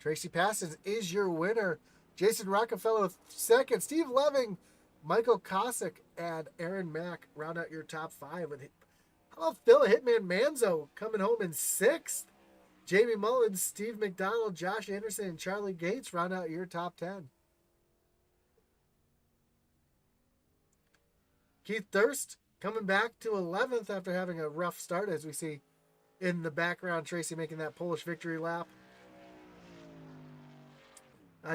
Tracy Passons is your winner. Jason Rockefeller second. Steve Loving, Michael Kosick, and Aaron Mack round out your top 5. How about Phil Hitman Manzo coming home in 6th? Jamie Mullins, Steve McDonald, Josh Anderson, and Charlie Gates round out your top 10. Keith Durst coming back to 11th after having a rough start, as we see in the background Tracy making that Polish victory lap.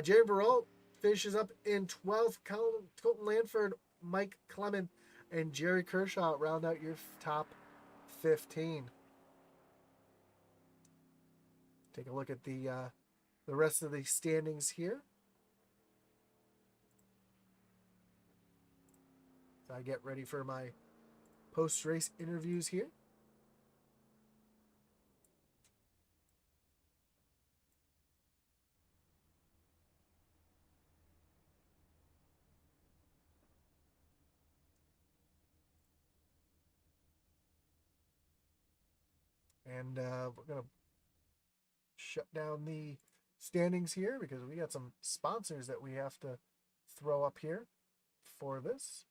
Jerry Baralt finishes up in 12th. Colton Lanford, Mike Clement, and Jerry Kershaw round out your top 15. Take a look at the rest of the standings here. I get ready for my post-race interviews here. And we're going to shut down the standings here because we got some sponsors that we have to throw up here for this.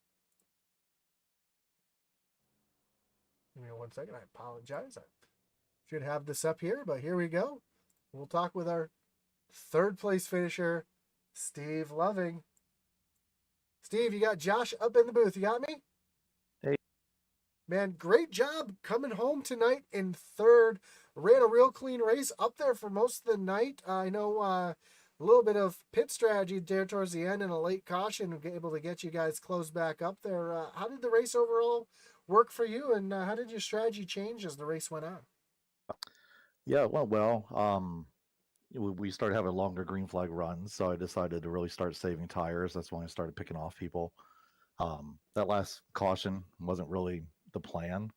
Give me 1 second. I apologize. I should have this up here, but here we go. We'll talk with our third place finisher, Steve Loving. Steve, you got Josh up in the booth. You got me? Hey. Man, great job coming home tonight in third. Ran a real clean race up there for most of the night. I know a little bit of pit strategy there towards the end and a late caution able to get you guys closed back up there. How did the race overall work for you, and how did your strategy change as the race went on? Yeah, it went well. We started having longer green flag runs, so I decided to really start saving tires. That's when I started picking off people. That last caution wasn't really the plan.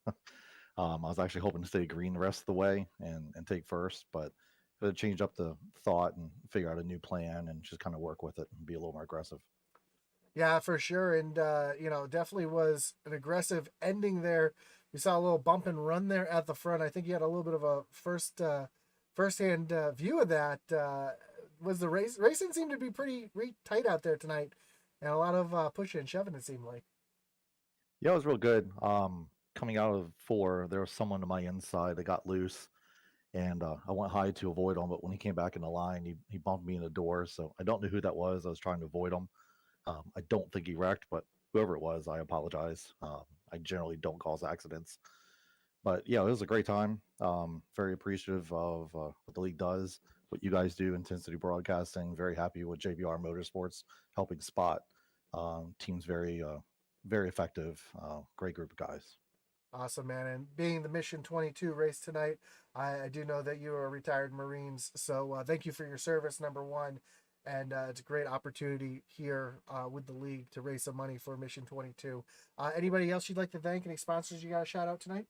I was actually hoping to stay green the rest of the way and take first, but I changed up the thought and figure out a new plan and just kind of work with it and be a little more aggressive. Yeah, for sure. And, definitely was an aggressive ending there. We saw a little bump and run there at the front. I think you had a little bit of a first-hand view of that. Was the racing seemed to be pretty tight out there tonight, and a lot of pushing and shoving, it seemed like. Yeah, it was real good. Coming out of 4, there was someone to my inside that got loose, and I went high to avoid him. But when he came back in the line, he bumped me in the door. So I don't know who that was. I was trying to avoid him. I don't think he wrecked, but whoever it was, I apologize. I generally don't cause accidents. But yeah, it was a great time. Very appreciative of what the league does, what you guys do, Intensity Broadcasting. Very happy with JBR Motorsports helping spot. Team's very effective. Great group of guys. Awesome, man. And being the Mission 22 race tonight, I do know that you are retired Marines. So thank you for your service, number one. And it's a great opportunity here with the league to raise some money for Mission 22. Anybody else you'd like to thank? Any sponsors you got to shout out tonight?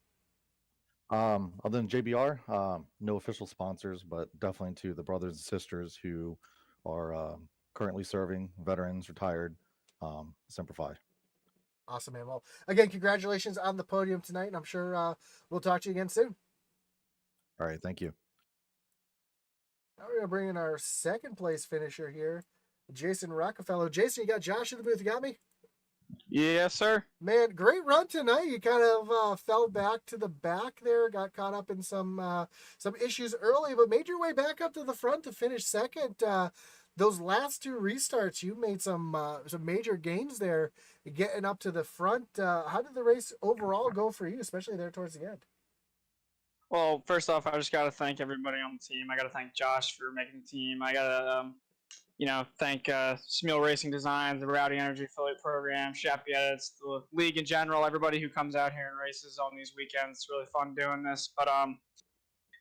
Other than JBR, no official sponsors, but definitely to the brothers and sisters who are currently serving, veterans, retired, Semper Fi. Awesome, man. Well, again, congratulations on the podium tonight, and I'm sure we'll talk to you again soon. All right, thank you. Now we're going to bring in our second place finisher here, Jason Rockefeller. Jason, you got Josh in the booth. You got me? Yes, sir. Man, great run tonight. You kind of fell back to the back there, got caught up in some issues early, but made your way back up to the front to finish second. Those last 2 restarts, you made some major gains there, getting up to the front. How did the race overall go for you, especially there towards the end? Well, first off, I just got to thank everybody on the team. I got to thank Josh for making the team. I got to, thank Smil Racing Designs, the Rowdy Energy Affiliate Program, Shappy Edits, the league in general, everybody who comes out here and races on these weekends. It's really fun doing this. But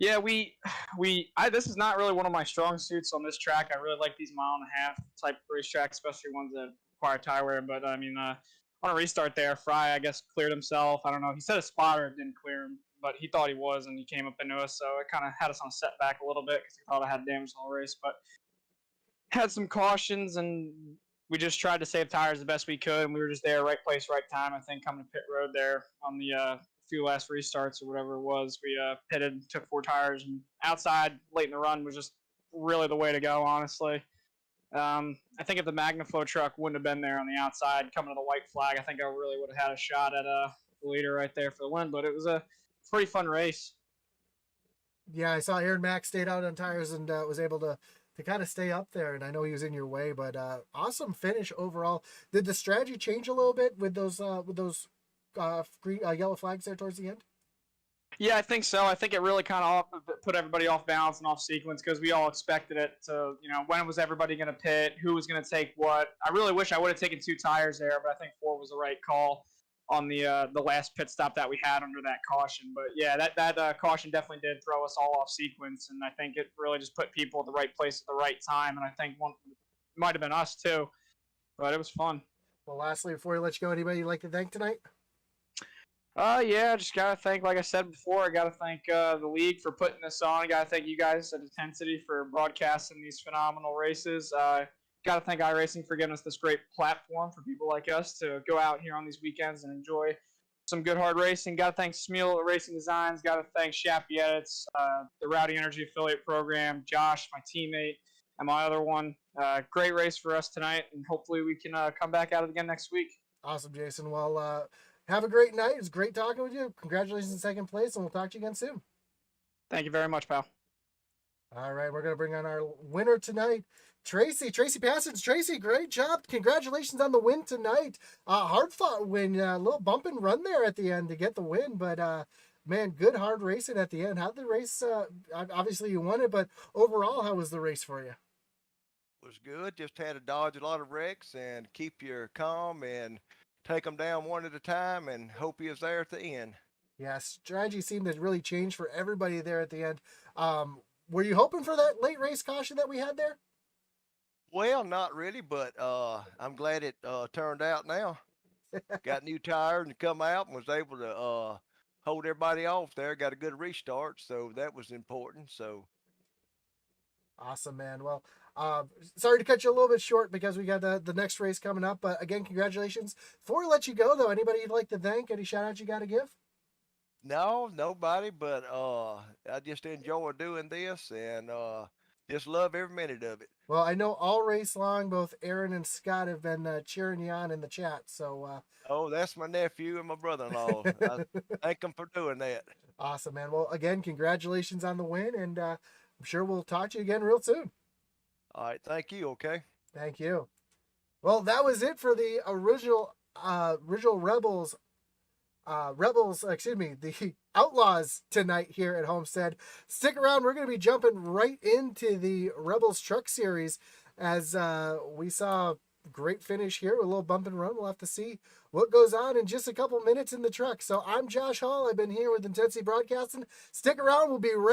yeah, this is not really one of my strong suits on this track. I really like these 1.5-mile type racetracks, especially ones that require tire wear. But I mean, on a restart there, Fry, I guess, cleared himself. I don't know. He said a spotter didn't clear him, but he thought he was, and he came up into us. So it kind of had us on a setback a little bit because he thought I had damage the whole race. But had some cautions, and we just tried to save tires the best we could, and we were just there, right place, right time. I think coming to pit road there on the few last restarts or whatever it was, we pitted, took 4 tires, and outside late in the run was just really the way to go, honestly. I think if the MagnaFlow truck wouldn't have been there on the outside coming to the white flag, I think I really would have had a shot at the leader right there for the win, but it was a pretty fun race. Yeah, I saw Aaron Mack stayed out on tires and was able to kind of stay up there, and I know he was in your way, but awesome finish overall. Did the strategy change a little bit with those green, yellow flags there towards the end? Yeah, I think so. I think it really kind of put everybody off balance and off sequence because we all expected it to, when was everybody going to pit, who was going to take what. I really wish I would have taken 2 tires there, but I think 4 was the right call on the last pit stop that we had under that caution. But yeah, that caution definitely did throw us all off sequence, and I think it really just put people at the right place at the right time, and I think one might have been us too, but it was fun. Well, lastly, before we let you go, anybody you'd like to thank tonight? Yeah, just gotta thank, like I said before, I gotta thank the league for putting this on. I gotta thank you guys at Intensity for broadcasting these phenomenal races. Gotta thank iRacing for giving us this great platform for people like us to go out here on these weekends and enjoy some good hard racing. Got to thank Smule Racing Designs. Got to thank Shappy Edits, the Rowdy Energy affiliate program, Josh, my teammate, and my other one. Great race for us tonight, and hopefully we can come back at it again next week. Awesome, Jason. Well, have a great night. It's great talking with you. Congratulations in second place, and we'll talk to you again soon. Thank you very much, pal. All right, we're going to bring on our winner tonight, Tracy Passage. Tracy, great job. Congratulations on the win tonight. Hard fought win, a little bump and run there at the end to get the win, but man, good hard racing at the end. How did the race, obviously you won it, but overall, how was the race for you? Was good. Just had to dodge a lot of wrecks and keep your calm and take them down one at a time and hope he was there at the end. Yeah, strategy seemed to really change for everybody there at the end. Were you hoping for that late race caution that we had there? Well, not really, but I'm glad it turned out now. Got new tires and come out and was able to hold everybody off there. Got a good restart, so that was important. So awesome, man. Well, sorry to cut you a little bit short because we got the next race coming up. But again, congratulations. Before we let you go, though, anybody you'd like to thank? Any shout outs you got to give? no, nobody, but I just enjoy doing this and just love every minute of it. Well, I know all race long, both Aaron and Scott have been cheering you on in the chat. So, Oh, that's my nephew and my brother-in-law. I thank them for doing that. awesome, man. Well, again, congratulations on the win, and I'm sure we'll talk to you again real soon. All right, thank you. Okay. Thank you. Well, that was it for the original the Outlaws tonight here at Homestead. Stick around. We're going to be jumping right into the Rebels Truck Series as we saw a great finish here with a little bump and run. We'll have to see what goes on in just a couple minutes in the truck. So I'm Josh Hall. I've been here with Intensity Broadcasting. Stick around. We'll be right